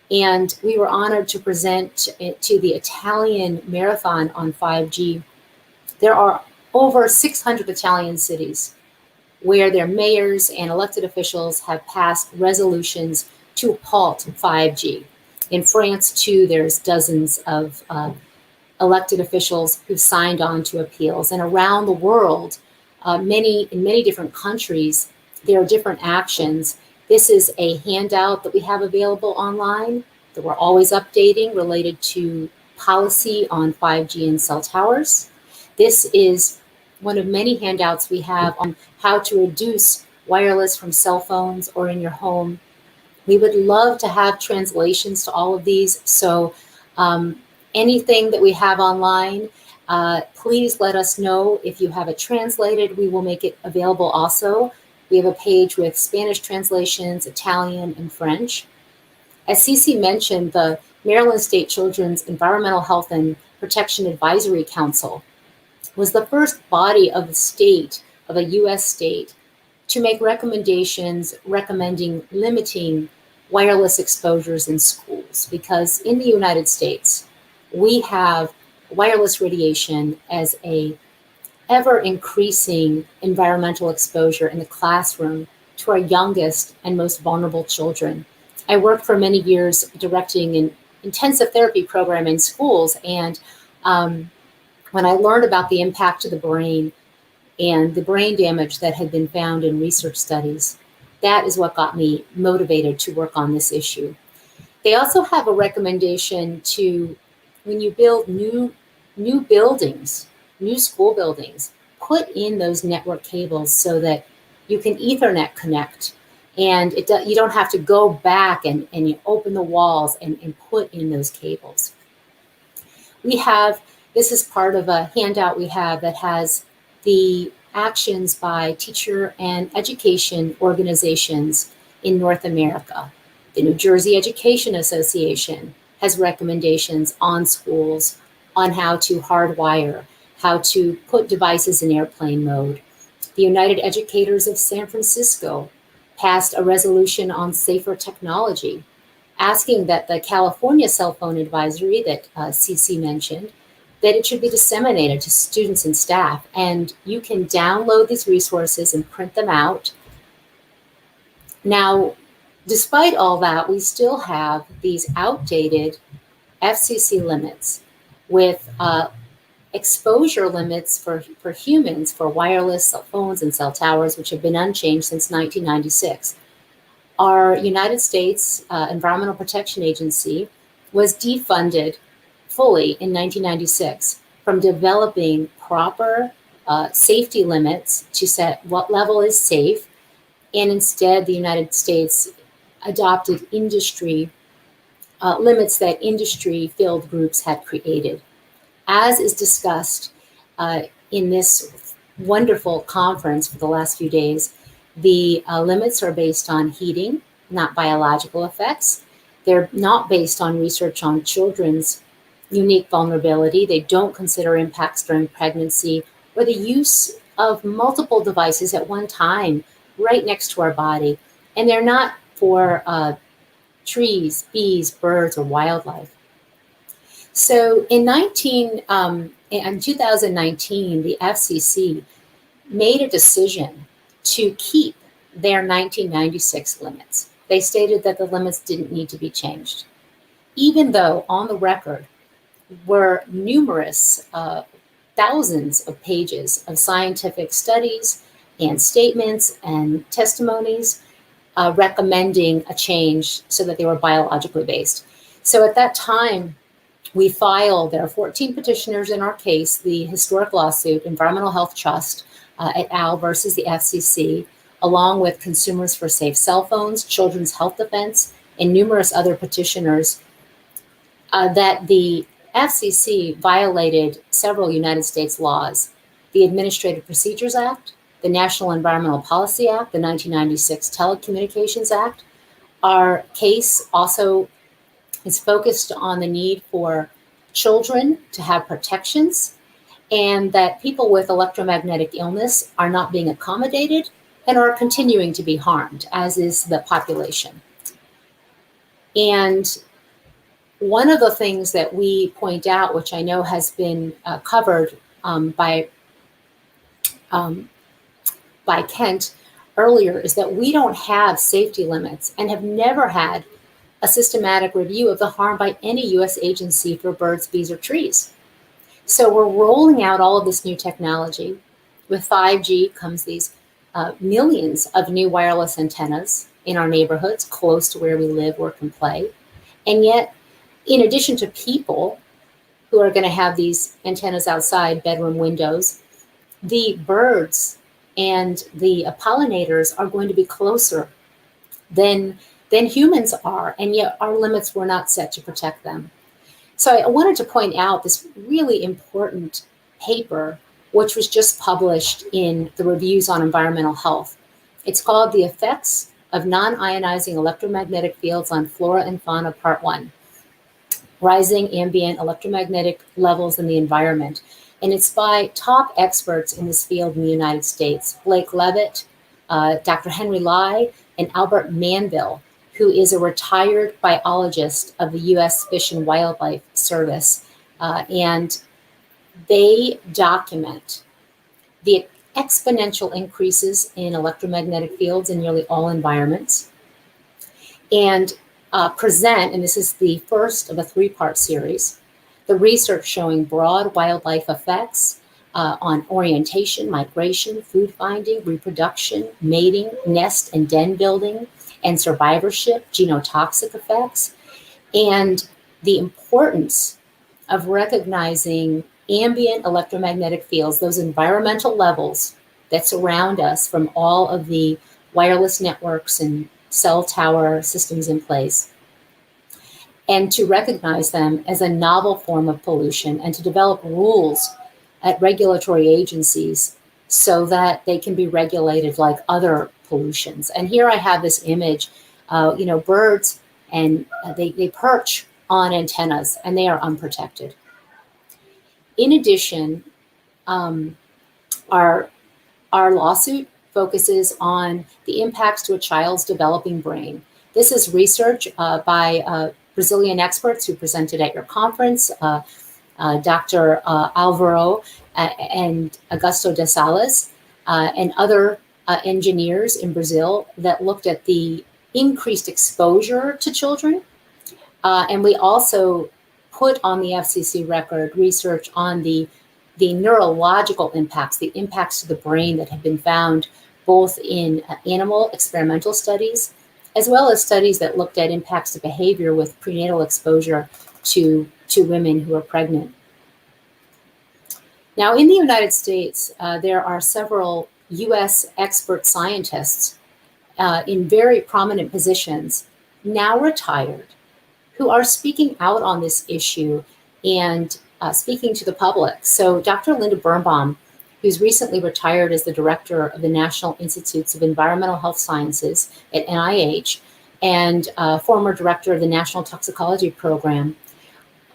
And we were honored to present it to the Italian Marathon on 5G. There are over 600 Italian cities where their mayors and elected officials have passed resolutions to halt 5G. In France, too, there's dozens of elected officials who've signed on to appeals. And around the world, in many different countries, there are different actions. This is a handout that we have available online that we're always updating related to policy on 5G and cell towers. This is one of many handouts we have on how to reduce wireless from cell phones or in your home. We would love to have translations to all of these. So anything that we have online, please let us know if you have it translated. We will make it available also. We have a page with Spanish translations, Italian, and French. As Cece mentioned, the Maryland State Children's Environmental Health and Protection Advisory Council was the first body of the state, of a US state, to make recommendations recommending limiting wireless exposures in schools. Because in the United States, we have wireless radiation as a ever increasing environmental exposure in the classroom to our youngest and most vulnerable children. I worked for many years directing an intensive therapy program in schools, and when I learned about the impact to the brain and the brain damage that had been found in research studies, that is what got me motivated to work on this issue. They also have a recommendation to, when you build new buildings, new school buildings, put in those network cables so that you can Ethernet connect, and you don't have to go back and you open the walls and put in those cables. This is part of a handout we have that has the actions by teacher and education organizations in North America. The New Jersey Education Association has recommendations on schools on how to hardwire, how to put devices in airplane mode. The United Educators of San Francisco passed a resolution on safer technology, asking that the California cell phone advisory that Cece mentioned, that it should be disseminated to students and staff. And you can download these resources and print them out. Now, despite all that, we still have these outdated FCC limits with exposure limits for humans for wireless cell phones and cell towers, which have been unchanged since 1996. Our United States Environmental Protection Agency was defunded fully in 1996 from developing proper safety limits to set what level is safe, and instead the United States adopted industry limits that industry field groups had created. As is discussed in this wonderful conference for the last few days, the limits are based on heating, not biological effects. They're not based on research on children's unique vulnerability. They don't consider impacts during pregnancy or the use of multiple devices at one time right next to our body. And they're not for trees, bees, birds, or wildlife. So in 2019, the FCC made a decision to keep their 1996 limits. They stated that the limits didn't need to be changed, even though on the record were numerous thousands of pages of scientific studies and statements and testimonies recommending a change so that they were biologically based. So at that time, we filed, there are 14 petitioners in our case, the historic lawsuit, Environmental Health Trust et al. Versus the FCC, along with Consumers for Safe Cell Phones, Children's Health Defense, and numerous other petitioners, that the FCC violated several United States laws, the Administrative Procedures Act, the National Environmental Policy Act, the 1996 Telecommunications Act. Our case also is focused on the need for children to have protections, and that people with electromagnetic illness are not being accommodated and are continuing to be harmed, as is the population. And one of the things that we point out, which I know has been covered by Kent earlier, is that we don't have safety limits and have never had a systematic review of the harm by any U.S. agency for birds, bees, or trees. So we're rolling out all of this new technology. With 5G comes these millions of new wireless antennas in our neighborhoods, close to where we live, work, and play. And yet, in addition to people who are going to have these antennas outside bedroom windows, the birds and the pollinators are going to be closer than humans are, and yet our limits were not set to protect them. So I wanted to point out this really important paper, which was just published in the Reviews on Environmental Health. It's called The Effects of Non-Ionizing Electromagnetic Fields on Flora and Fauna, Part 1, Rising Ambient Electromagnetic Levels in the Environment. And it's by top experts in this field in the United States, Blake Levitt, Dr. Henry Lai, and Albert Manville, who is a retired biologist of the U.S. Fish and Wildlife Service. And they document the exponential increases in electromagnetic fields in nearly all environments, and present, and this is the first of a three-part series, the research showing broad wildlife effects on orientation, migration, food finding, reproduction, mating, nest and den building, and survivorship, genotoxic effects, and the importance of recognizing ambient electromagnetic fields, those environmental levels that surround us from all of the wireless networks and cell tower systems in place, and to recognize them as a novel form of pollution and to develop rules at regulatory agencies so that they can be regulated like other pollutions. And here I have this image, birds, and they perch on antennas and they are unprotected. In addition, our lawsuit focuses on the impacts to a child's developing brain. This is research by Brazilian experts who presented at your conference, Dr. Alvaro and Augusto de Salas, and other engineers in Brazil that looked at the increased exposure to children. And we also put on the FCC record research on the neurological impacts, the impacts to the brain that have been found both in animal experimental studies, as well as studies that looked at impacts to behavior with prenatal exposure to women who are pregnant. Now, in the United States, there are several US expert scientists in very prominent positions, now retired, who are speaking out on this issue and speaking to the public. So Dr. Linda Birnbaum, who's recently retired as the director of the National Institutes of Environmental Health Sciences at NIH and former director of the National Toxicology Program,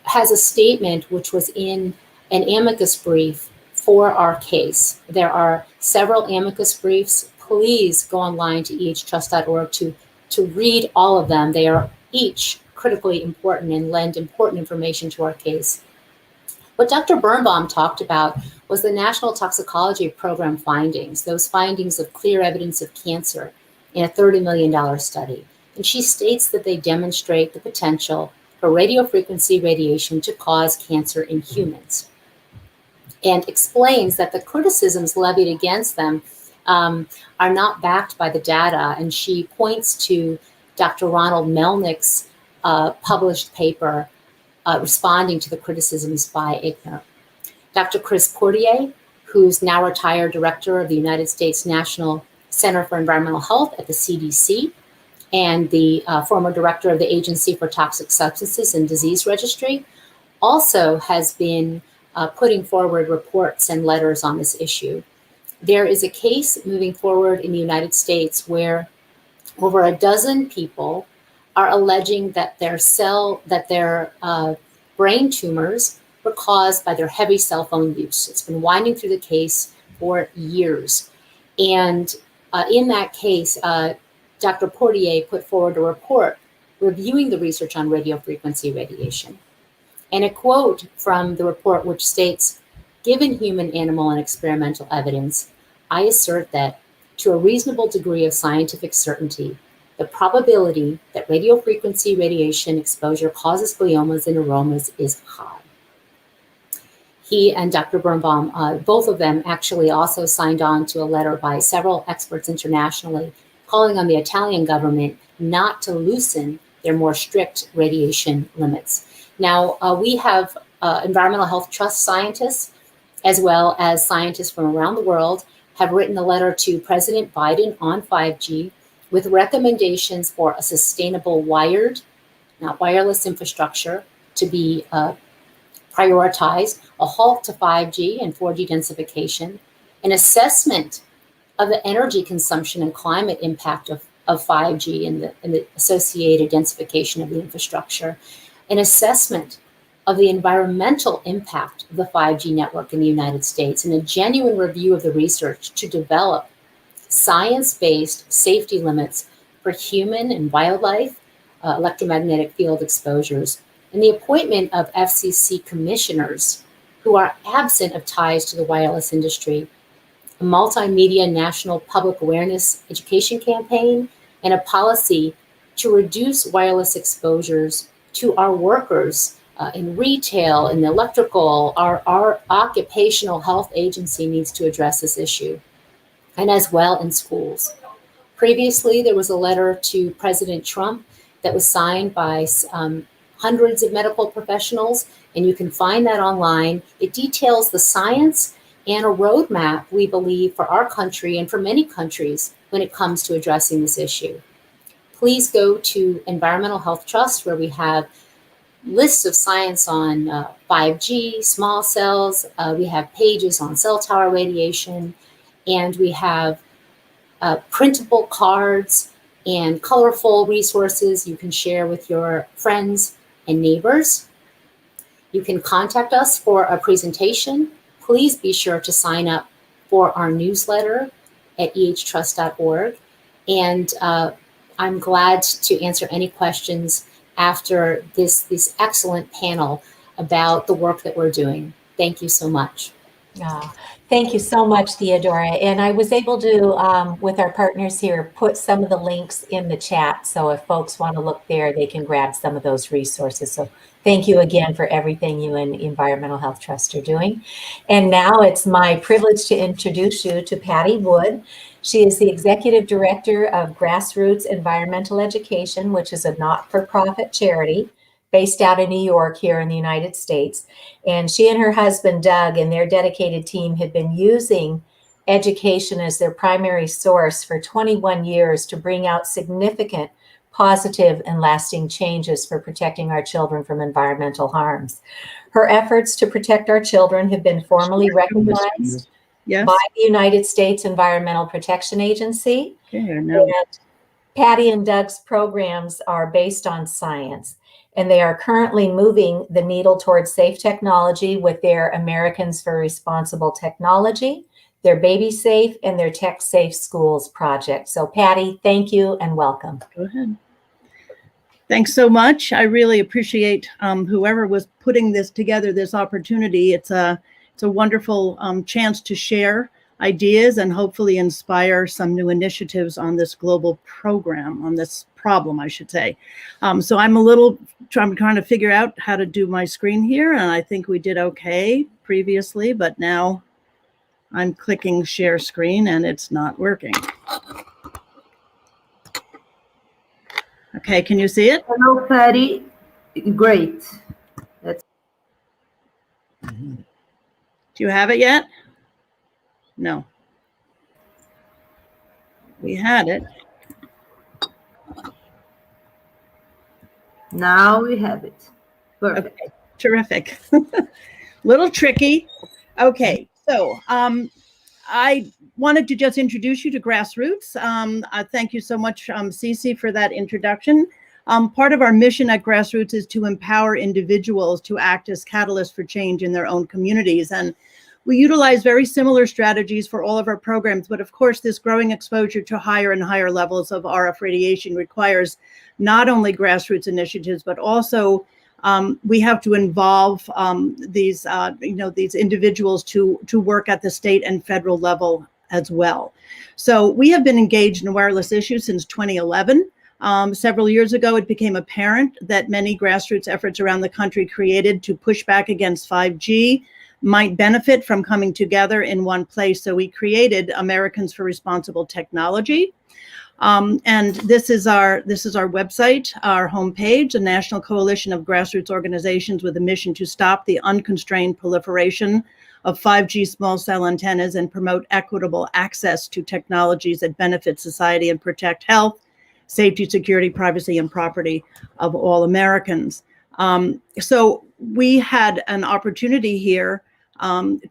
has a statement which was in an amicus brief for our case. There are several amicus briefs. Please go online to ehtrust.org to read all of them. They are each critically important and lend important information to our case. What Dr. Birnbaum talked about was the National Toxicology Program findings, those findings of clear evidence of cancer in a $30 million study. And she states that they demonstrate the potential for radiofrequency radiation to cause cancer in humans, and explains that the criticisms levied against them are not backed by the data. And she points to Dr. Ronald Melnick's published paper responding to the criticisms by IGNR. Dr. Chris Portier, who's now retired director of the United States National Center for Environmental Health at the CDC, and the former director of the Agency for Toxic Substances and Disease Registry, also has been putting forward reports and letters on this issue. There is a case moving forward in the United States where over a dozen people are alleging that their brain tumors were caused by their heavy cell phone use. It's been winding through the case for years. And in that case, Dr. Portier put forward a report reviewing the research on radiofrequency radiation. And a quote from the report which states, "Given human, animal, and experimental evidence, I assert that to a reasonable degree of scientific certainty, the probability that radiofrequency radiation exposure causes gliomas and neuromas is high." He and Dr. Birnbaum, both of them actually also signed on to a letter by several experts internationally calling on the Italian government not to loosen their more strict radiation limits. Now, we have environmental health trust scientists, as well as scientists from around the world, have written a letter to President Biden on 5G with recommendations for a sustainable wired, not wireless infrastructure to be prioritized, a halt to 5G and 4G densification, an assessment of the energy consumption and climate impact of 5G and the associated densification of the infrastructure, an assessment of the environmental impact of the 5G network in the United States, and a genuine review of the research to develop science-based safety limits for human and wildlife electromagnetic field exposures, and the appointment of FCC commissioners who are absent of ties to the wireless industry, a multimedia national public awareness education campaign, and a policy to reduce wireless exposures to our workers in retail, in electrical. Our occupational health agency needs to address this issue, and as well in schools. Previously, there was a letter to President Trump that was signed by hundreds of medical professionals, and you can find that online. It details the science and a roadmap, we believe, for our country and for many countries when it comes to addressing this issue. Please go to Environmental Health Trust, where we have lists of science on 5G, small cells. We have pages on cell tower radiation, and we have printable cards and colorful resources you can share with your friends and neighbors. You can contact us for a presentation. Please be sure to sign up for our newsletter at ehtrust.org. And I'm glad to answer any questions after this excellent panel about the work that we're doing. Thank you so much. Thank you so much, Theodora. And I was able to, with our partners here, put some of the links in the chat. So if folks want to look there, they can grab some of those resources. So thank you again for everything you and Environmental Health Trust are doing. And now it's my privilege to introduce you to Patty Wood. She is the Executive Director of Grassroots Environmental Education, which is a not-for-profit charity based out of New York here in the United States. And she and her husband, Doug, and their dedicated team have been using education as their primary source for 21 years to bring out significant positive and lasting changes for protecting our children from environmental harms. Her efforts to protect our children have been formally recognized by the United States Environmental Protection Agency. And Patty and Doug's programs are based on science, and they are currently moving the needle towards safe technology with their Americans for Responsible Technology, their Baby Safe, and their Tech Safe Schools project. So Patty, thank you and welcome. Go ahead. Thanks so much. I really appreciate whoever was putting this together, this opportunity. It's a wonderful chance to share ideas and hopefully inspire some new initiatives on this global program, on this problem, I should say. So I'm trying to figure out how to do my screen here, and I think we did okay previously, but now I'm clicking share screen and it's not working. Okay, can you see it? Hello, Patty. Great. Do you have it yet? No. We had it. Now we have it. Perfect. Okay, terrific. Little tricky. Okay, so I wanted to just introduce you to Grassroots. Thank you so much, Cece, for that introduction. Part of our mission at Grassroots is to empower individuals to act as catalysts for change in their own communities. And we utilize very similar strategies for all of our programs, but of course, this growing exposure to higher and higher levels of RF radiation requires not only grassroots initiatives, but also we have to involve these individuals to work at the state and federal level as well. So we have been engaged in wireless issues since 2011. Several years ago, it became apparent that many grassroots efforts around the country created to push back against 5G might benefit from coming together in one place. So we created Americans for Responsible Technology. And this is our website, our homepage, a national coalition of grassroots organizations with a mission to stop the unconstrained proliferation of 5G small cell antennas and promote equitable access to technologies that benefit society and protect health, safety, security, privacy, and property of all Americans. So we had an opportunity here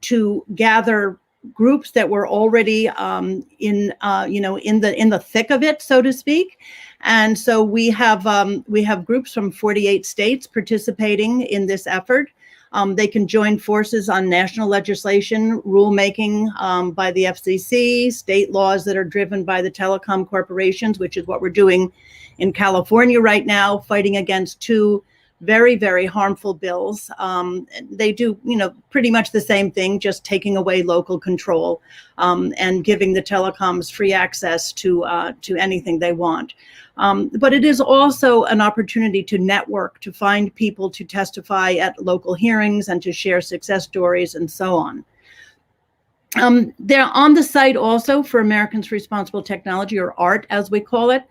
to gather groups that were already in the thick of it, so to speak. And so we have groups from 48 states participating in this effort. They can join forces on national legislation, rulemaking by the FCC, state laws that are driven by the telecom corporations, which is what we're doing in California right now, fighting against two very, very harmful bills. They do, pretty much the same thing, just taking away local control and giving the telecoms free access to anything they want. But it is also an opportunity to network, to find people to testify at local hearings and to share success stories and so on. They're on the site also for Americans for Responsible Technology, or ART as we call it.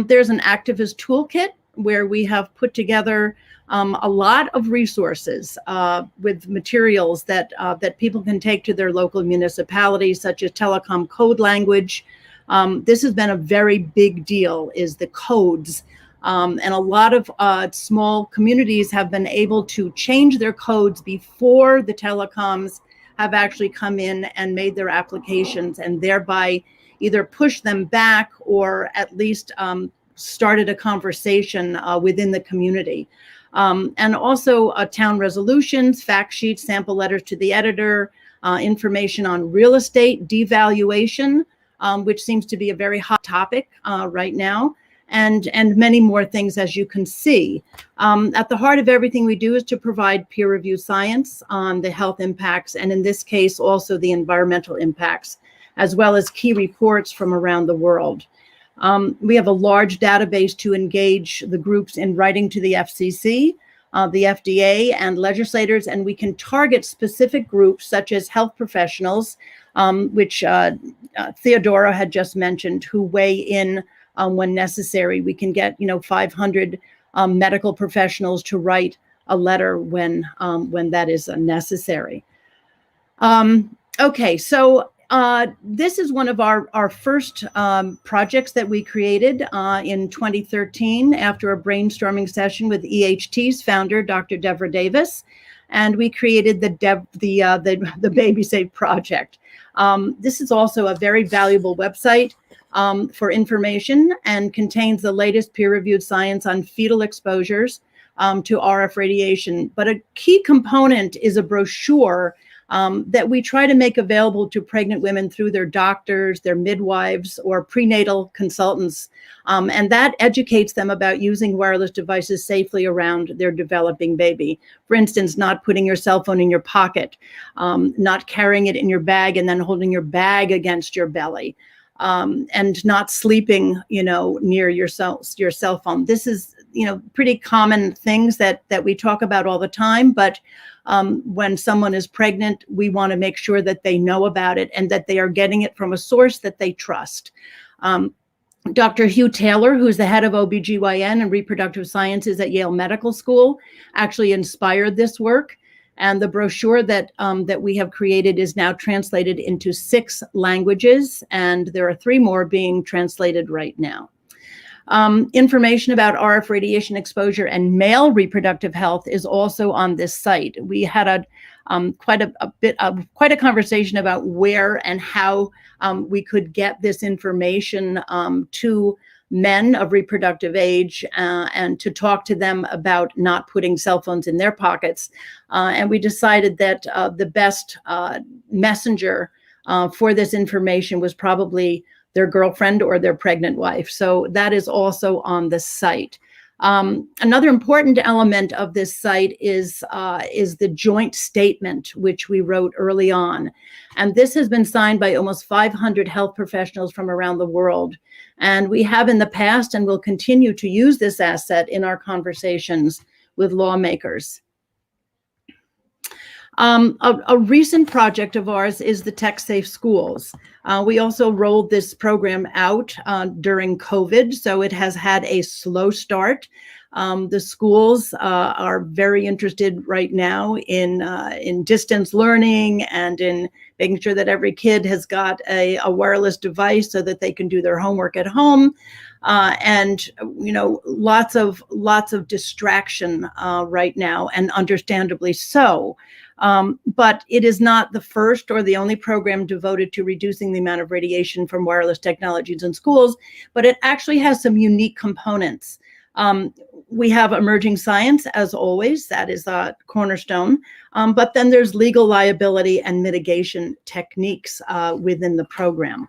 There's an activist toolkit where we have put together a lot of resources with materials that people can take to their local municipalities, such as telecom code language. This has been a very big deal, is the codes. And a lot of small communities have been able to change their codes before the telecoms have actually come in and made their applications, and thereby either push them back or at least started a conversation within the community. And also town resolutions, fact sheets, sample letters to the editor, information on real estate devaluation, which seems to be a very hot topic right now, and many more things, as you can see. At the heart of everything we do is to provide peer-reviewed science on the health impacts, and in this case, also the environmental impacts, as well as key reports from around the world. We have a large database to engage the groups in writing to the FCC, the FDA, and legislators, and we can target specific groups such as health professionals, which Theodora had just mentioned, who weigh in when necessary. We can get 500 medical professionals to write a letter when that is necessary. Okay, so this is one of our first projects that we created in 2013 after a brainstorming session with EHT's founder, Dr. Devra Davis, and we created the Baby Safe Project. This is also a very valuable website for information and contains the latest peer-reviewed science on fetal exposures to RF radiation. But a key component is a brochure that we try to make available to pregnant women through their doctors, their midwives, or prenatal consultants. And that educates them about using wireless devices safely around their developing baby. For instance, not putting your cell phone in your pocket, not carrying it in your bag and then holding your bag against your belly, and not sleeping, near your cell phone. This is, pretty common things that we talk about all the time, but when someone is pregnant, we want to make sure that they know about it and that they are getting it from a source that they trust. Dr. Hugh Taylor, who's the head of OBGYN and reproductive sciences at Yale Medical School, actually inspired this work. And the brochure that we have created is now translated into 6 languages, and there are 3 more being translated right now. Information about RF radiation exposure and male reproductive health is also on this site. We had quite a conversation about where and how we could get this information to men of reproductive age and to talk to them about not putting cell phones in their pockets. And we decided that the best messenger for this information was probably their girlfriend or their pregnant wife. So that is also on the site. Another important element of this site is the joint statement, which we wrote early on. And this has been signed by almost 500 health professionals from around the world. And we have in the past and will continue to use this asset in our conversations with lawmakers. A recent project of ours is the Tech Safe Schools. We also rolled this program out during COVID, so it has had a slow start. The schools are very interested right now in distance learning and in making sure that every kid has got a wireless device so that they can do their homework at home. And lots of distraction right now, and understandably so. But it is not the first or the only program devoted to reducing the amount of radiation from wireless technologies in schools, but it actually has some unique components. We have emerging science, as always, that is a cornerstone, but then there's legal liability and mitigation techniques within the program.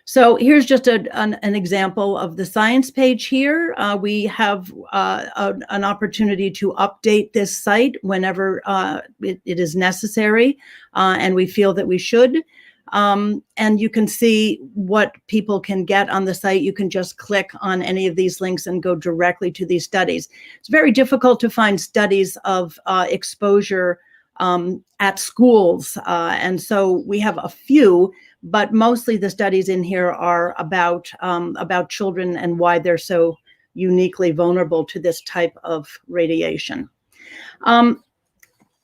So here's just an example of the science page here. We have an opportunity to update this site whenever it is necessary, and we feel that we should. And you can see what people can get on the site. You can just click on any of these links and go directly to these studies. It's very difficult to find studies of exposure at schools, and so we have a few, but mostly the studies in here are about children and why they're so uniquely vulnerable to this type of radiation.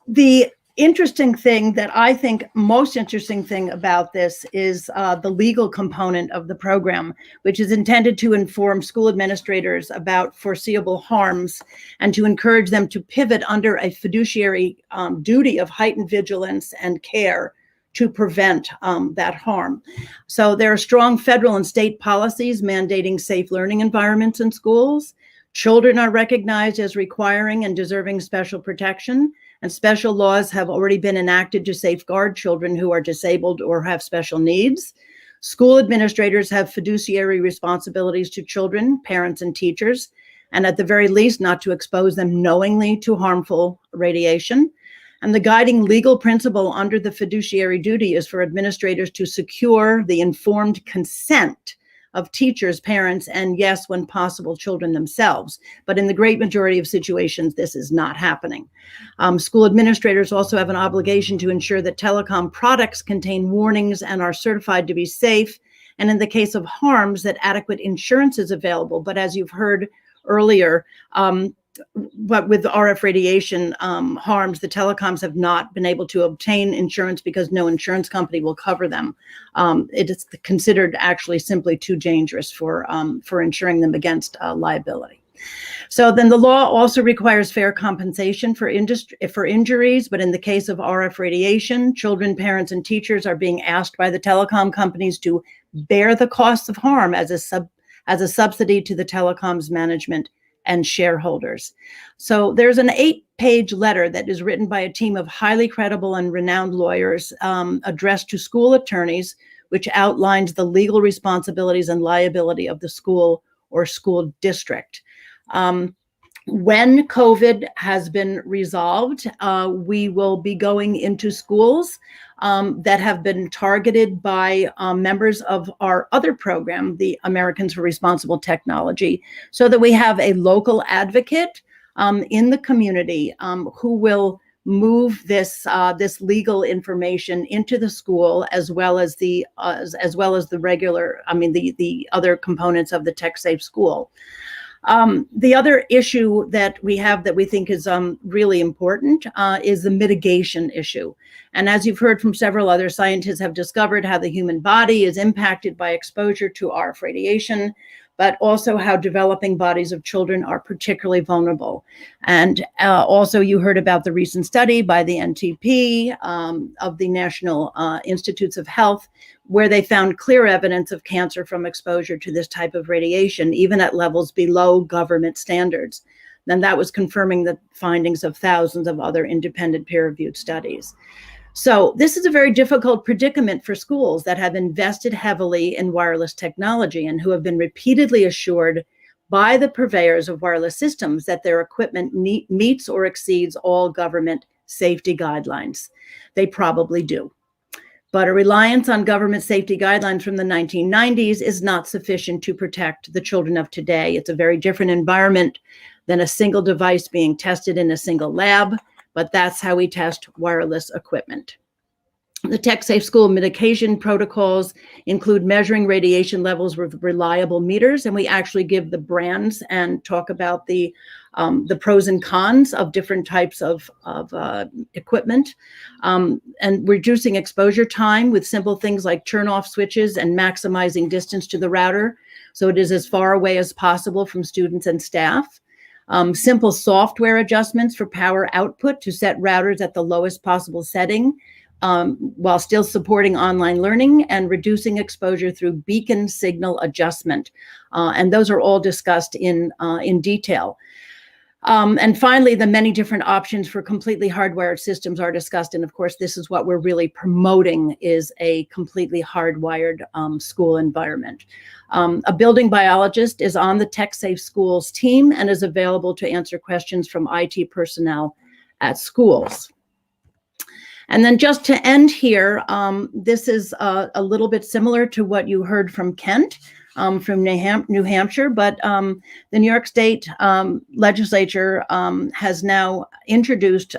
The interesting thing that I think most interesting thing about this is the legal component of the program, which is intended to inform school administrators about foreseeable harms and to encourage them to pivot under a fiduciary duty of heightened vigilance and care to prevent that harm. So there are strong federal and state policies mandating safe learning environments in schools. Children are recognized as requiring and deserving special protection, and special laws have already been enacted to safeguard children who are disabled or have special needs. School administrators have fiduciary responsibilities to children, parents, and teachers, and at the very least, not to expose them knowingly to harmful radiation. And the guiding legal principle under the fiduciary duty is for administrators to secure the informed consent of teachers, parents, and yes, when possible, children themselves. But in the great majority of situations, this is not happening. School administrators also have an obligation to ensure that telecom products contain warnings and are certified to be safe. And in the case of harms, that adequate insurance is available. But as you've heard earlier. But with RF radiation harms, the telecoms have not been able to obtain insurance because no insurance company will cover them. It is considered actually simply too dangerous for insuring them against liability. So then the law also requires fair compensation for injuries, but in the case of RF radiation, children, parents, and teachers are being asked by the telecom companies to bear the costs of harm as a subsidy to the telecom's management and shareholders. So there's an 8-page letter that is written by a team of highly credible and renowned lawyers addressed to school attorneys, which outlines the legal responsibilities and liability of the school or school district. When COVID has been resolved, we will be going into schools that have been targeted by members of our other program, the Americans for Responsible Technology, so that we have a local advocate in the community who will move this legal information into the school, as well as the regular, the other components of the Tech Safe School. The other issue that we have that we think is really important is the mitigation issue. And as you've heard from several other scientists have discovered how the human body is impacted by exposure to RF radiation, but also how developing bodies of children are particularly vulnerable. And also you heard about the recent study by the NTP of the National Institutes of Health, where they found clear evidence of cancer from exposure to this type of radiation, even at levels below government standards. Then that was confirming the findings of thousands of other independent peer-reviewed studies. So this is a very difficult predicament for schools that have invested heavily in wireless technology and who have been repeatedly assured by the purveyors of wireless systems that their equipment meets or exceeds all government safety guidelines. They probably do. But a reliance on government safety guidelines from the 1990s is not sufficient to protect the children of today. It's a very different environment than a single device being tested in a single lab, but that's how we test wireless equipment. The Tech Safe School mitigation protocols include measuring radiation levels with reliable meters, and we actually give the brands and talk about the pros and cons of different types of equipment, and reducing exposure time with simple things like turn-off switches and maximizing distance to the router, so it is as far away as possible from students and staff. Simple software adjustments for power output to set routers at the lowest possible setting, while still supporting online learning, and reducing exposure through beacon signal adjustment. And those are all discussed in detail. And finally, the many different options for completely hardwired systems are discussed. And of course, this is what we're really promoting, is a completely hardwired school environment. A building biologist is on the Tech Safe Schools team and is available to answer questions from IT personnel at schools. And then just to end here, this is a little bit similar to what you heard from Kent from New Hampshire, but the New York State legislature has now introduced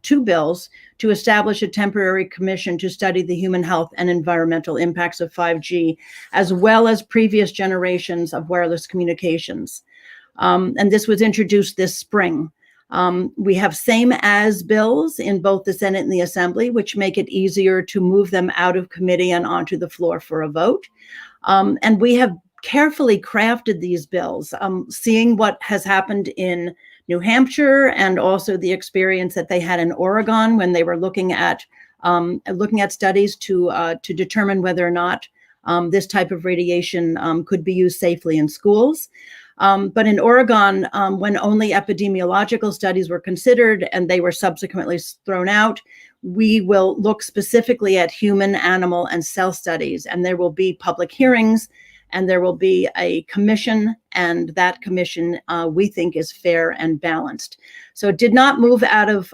2 bills to establish a temporary commission to study the human health and environmental impacts of 5G, as well as previous generations of wireless communications. And this was introduced this spring. We have same as bills in both the Senate and the Assembly, which make it easier to move them out of committee and onto the floor for a vote. And we have carefully crafted these bills, seeing what has happened in New Hampshire and also the experience that they had in Oregon when they were looking at studies to determine whether or not this type of radiation could be used safely in schools. But in Oregon, when only epidemiological studies were considered and they were subsequently thrown out, we will look specifically at human, animal, and cell studies, and there will be public hearings, and there will be a commission, and that commission we think is fair and balanced. So it did not move out of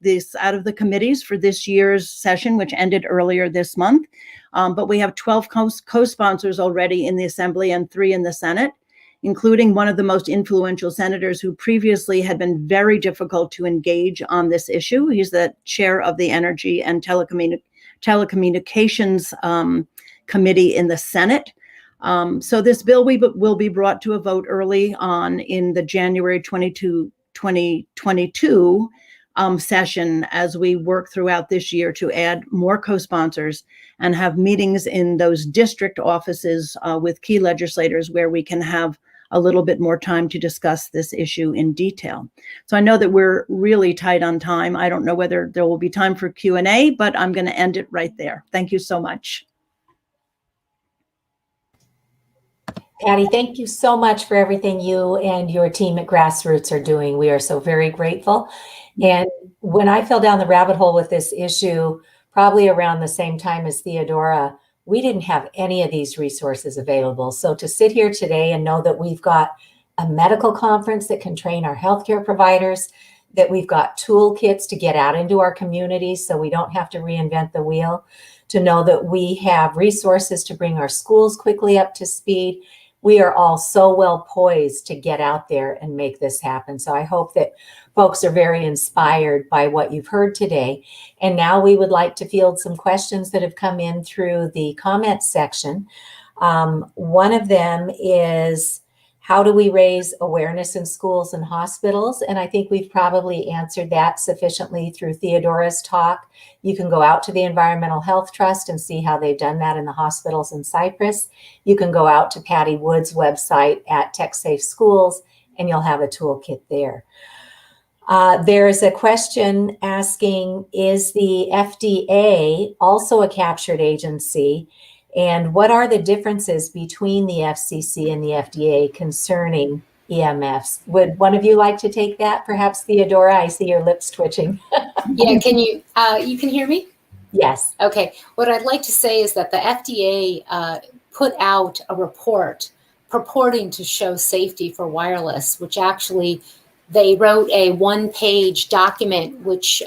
the committees for this year's session, which ended earlier this month, but we have 12 co-sponsors already in the Assembly and 3 in the Senate, including one of the most influential senators who previously had been very difficult to engage on this issue. He's the chair of the Energy and Telecommunications Committee in the Senate. So this bill will be brought to a vote early on in the January 2022 session as we work throughout this year to add more co-sponsors and have meetings in those district offices with key legislators where we can have a little bit more time to discuss this issue in detail. So I know that we're really tight on time. I don't know whether there will be time for Q&A, but I'm going to end it right there. Thank you so much. Patty, thank you so much for everything you and your team at Grassroots are doing. We are so very grateful. And when I fell down the rabbit hole with this issue, probably around the same time as Theodora, we didn't have any of these resources available. So to sit here today and know that we've got a medical conference that can train our healthcare providers, that we've got toolkits to get out into our communities so we don't have to reinvent the wheel, to know that we have resources to bring our schools quickly up to speed. We are all so well poised to get out there and make this happen. So I hope that folks are very inspired by what you've heard today. And now we would like to field some questions that have come in through the comments section. One of them is, how do we raise awareness in schools and hospitals? And I think we've probably answered that sufficiently through Theodora's talk. You can go out to the Environmental Health Trust and see how they've done that in the hospitals in Cyprus. You can go out to Patty Wood's website at Tech Safe Schools, and you'll have a toolkit there. There's a question asking, is the FDA also a captured agency? And what are the differences between the FCC and the FDA concerning EMFs? Would one of you like to take that? Perhaps Theodora, I see your lips twitching. Yeah, can you can hear me? Yes. Okay, what I'd like to say is that the FDA put out a report purporting to show safety for wireless, which actually they wrote a one-page document, which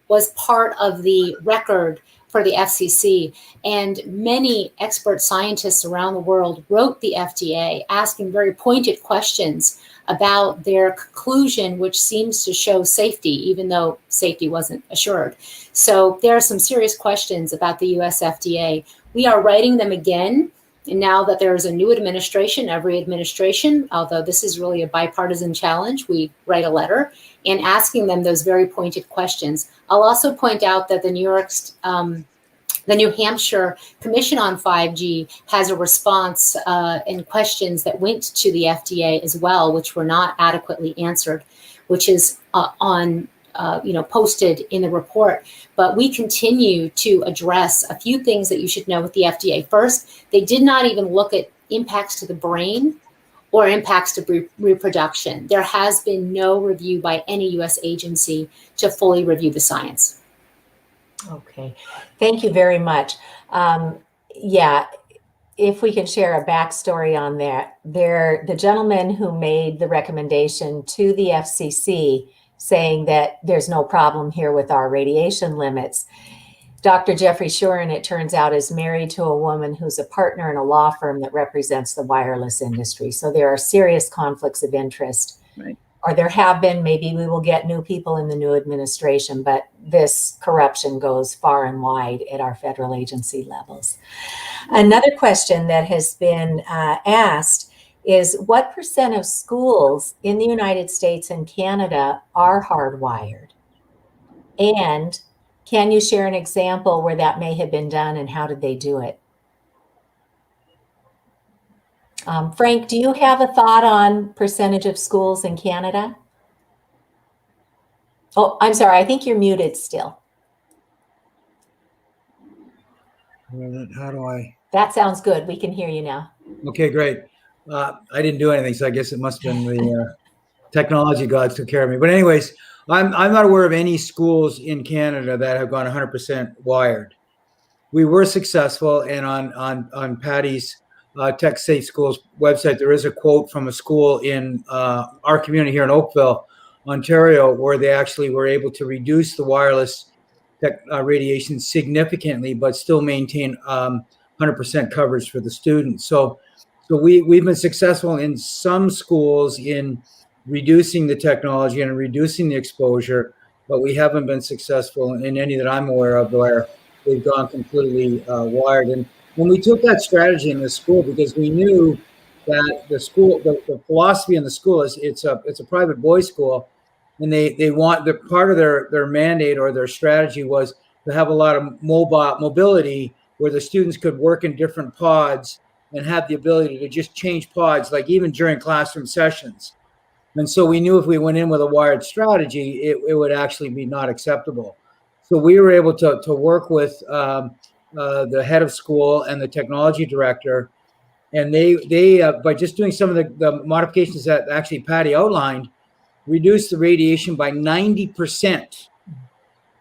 was part of the record for the FCC. And many expert scientists around the world wrote the FDA asking very pointed questions about their conclusion, which seems to show safety, even though safety wasn't assured. So there are some serious questions about the US FDA. We are writing them again. And now that there is a new administration, every administration, although this is really a bipartisan challenge, we write a letter and asking them those very pointed questions. I'll also point out that the New Hampshire Commission on 5G has a response and questions that went to the FDA as well, which were not adequately answered, which is posted in the report. But we continue to address a few things that you should know with the FDA. First, they did not even look at impacts to the brain or impacts to reproduction. There has been no review by any US agency to fully review the science. Okay, thank you very much. Yeah, if we can share a backstory on that, the gentleman who made the recommendation to the FCC saying that there's no problem here with our radiation limits, Dr. Jeffrey Shuren, it turns out, is married to a woman who's a partner in a law firm that represents the wireless industry. So there are serious conflicts of interest. Right. Or there have been. Maybe we will get new people in the new administration, but this corruption goes far and wide at our federal agency levels. Another question that has been asked is, what % of schools in the United States and Canada are hardwired? And can you share an example where that may have been done, and how did they do it? Frank, do you have a thought on percentage of schools in Canada? Oh, I'm sorry. I think you're muted still. How do I? That sounds good. We can hear you now. Okay, great. I didn't do anything, so I guess it must have been the technology gods took care of me. But anyways, I'm not aware of any schools in Canada that have gone 100% wired. We were successful, and on Patty's Tech Safe Schools website, there is a quote from a school in our community here in Oakville, Ontario, where they actually were able to reduce the wireless radiation significantly, but still maintain 100% coverage for the students. So we've been successful in some schools in reducing the technology and reducing the exposure, but we haven't been successful in any that I'm aware of where they've gone completely wired. And And we took that strategy in the school because we knew that the philosophy in the school is it's a private boys' school, and they want the part of their mandate or their strategy was to have a lot of mobility where the students could work in different pods and have the ability to just change pods, like even during classroom sessions. And so we knew if we went in with a wired strategy, it would actually be not acceptable. So we were able to work with the head of school and the technology director, and they by just doing some of the modifications that actually Patty outlined, reduced the radiation by 90%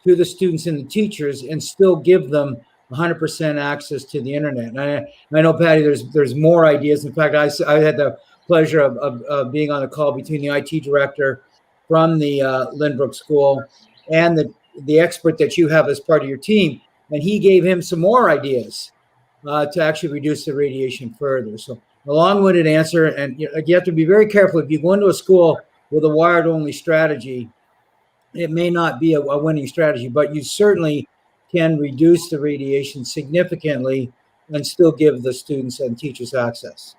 to the students and the teachers, and still give them 100% access to the internet. And I know, Patty, there's more ideas. In fact, I had the pleasure of being on the call between the IT director from the Lynbrook School and the expert that you have as part of your team, and he gave him some more ideas to actually reduce the radiation further. So a long-winded answer, and you have to be very careful if you go into a school with a wired-only strategy. It may not be a winning strategy, but you certainly can reduce the radiation significantly and still give the students and teachers access.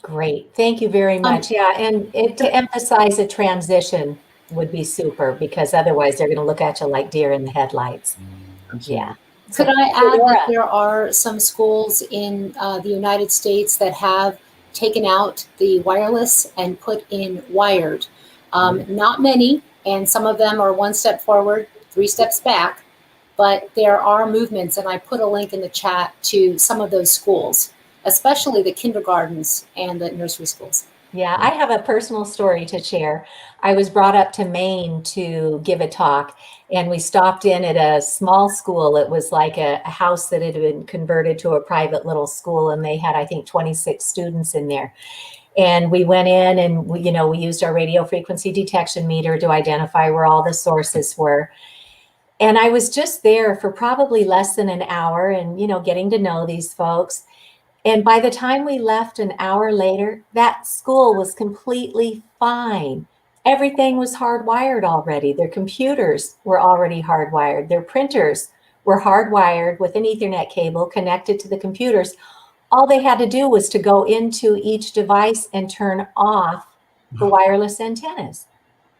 Great. Thank you very much. Yeah, and to emphasize a transition would be super, because otherwise they're going to look at you like deer in the headlights. Absolutely. Yeah. Could I add that there are some schools in the United States that have taken out the wireless and put in wired? Not many, and some of them are one step forward, 3 steps back, but there are movements, and I put a link in the chat to some of those schools, especially the kindergartens and the nursery schools. Yeah, I have a personal story to share. I was brought up to Maine to give a talk, and we stopped in at a small school. It was like a house that had been converted to a private little school, and they had, I think, 26 students in there. And we went in and we used our radio frequency detection meter to identify where all the sources were. And I was just there for probably less than an hour and, getting to know these folks. And by the time we left an hour later, that school was completely fine. Everything was hardwired already. Their computers were already hardwired. Their printers were hardwired with an Ethernet cable connected to the computers. All they had to do was to go into each device and turn off the wireless antennas.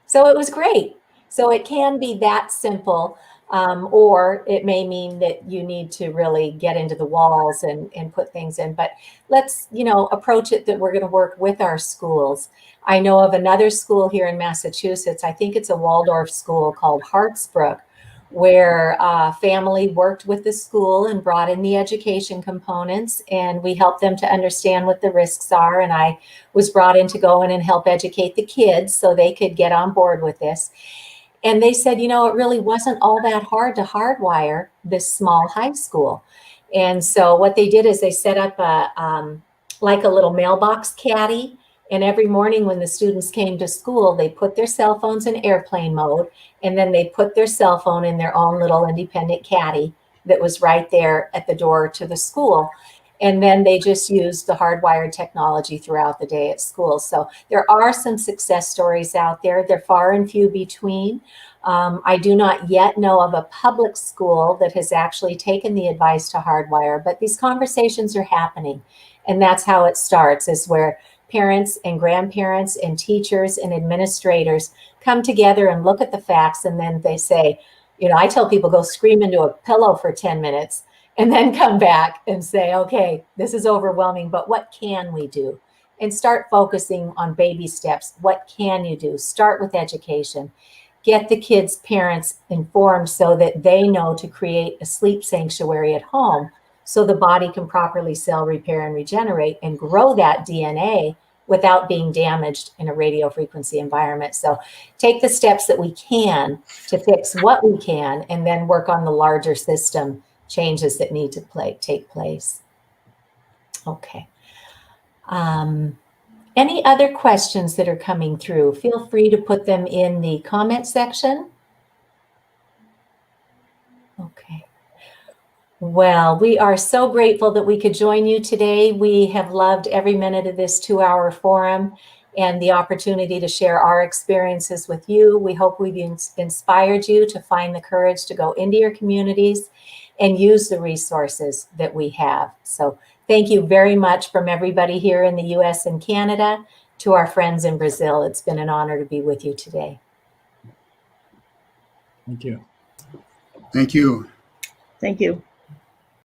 So it was great. So it can be that simple. Or it may mean that you need to really get into the walls and put things in. But let's, approach it that we're going to work with our schools. I know of another school here in Massachusetts. I think it's a Waldorf school called Hartsbrook, where a family worked with the school and brought in the education components, and we helped them to understand what the risks are. And I was brought in to go in and help educate the kids so they could get on board with this. And they said, it really wasn't all that hard to hardwire this small high school. And so what they did is they set up like a little mailbox caddy. And every morning when the students came to school, they put their cell phones in airplane mode, and then they put their cell phone in their own little independent caddy that was right there at the door to the school. And then they just used the hardwired technology throughout the day at school. So there are some success stories out there. They're far and few between. I do not yet know of a public school that has actually taken the advice to hardwire, but these conversations are happening. And that's how it starts, is where parents and grandparents and teachers and administrators come together and look at the facts. And then they say, I tell people, go scream into a pillow for 10 minutes. And then come back and say, okay, this is overwhelming, but what can we do? And start focusing on baby steps. What can you do? Start with education. Get the kids' parents informed so that they know to create a sleep sanctuary at home so the body can properly cell repair and regenerate and grow that DNA without being damaged in a radio frequency environment. So take the steps that we can to fix what we can, and then work on the larger system changes that need to take place. Okay. Any other questions that are coming through? Feel free to put them in the comment section. Okay. Well, we are so grateful that we could join you today. We have loved every minute of this 2-hour forum. and the opportunity to share our experiences with you. We hope we've inspired you to find the courage to go into your communities and use the resources that we have. So thank you very much from everybody here in the US and Canada to our friends in Brazil. It's been an honor to be with you today. Thank you. Thank you. Thank you.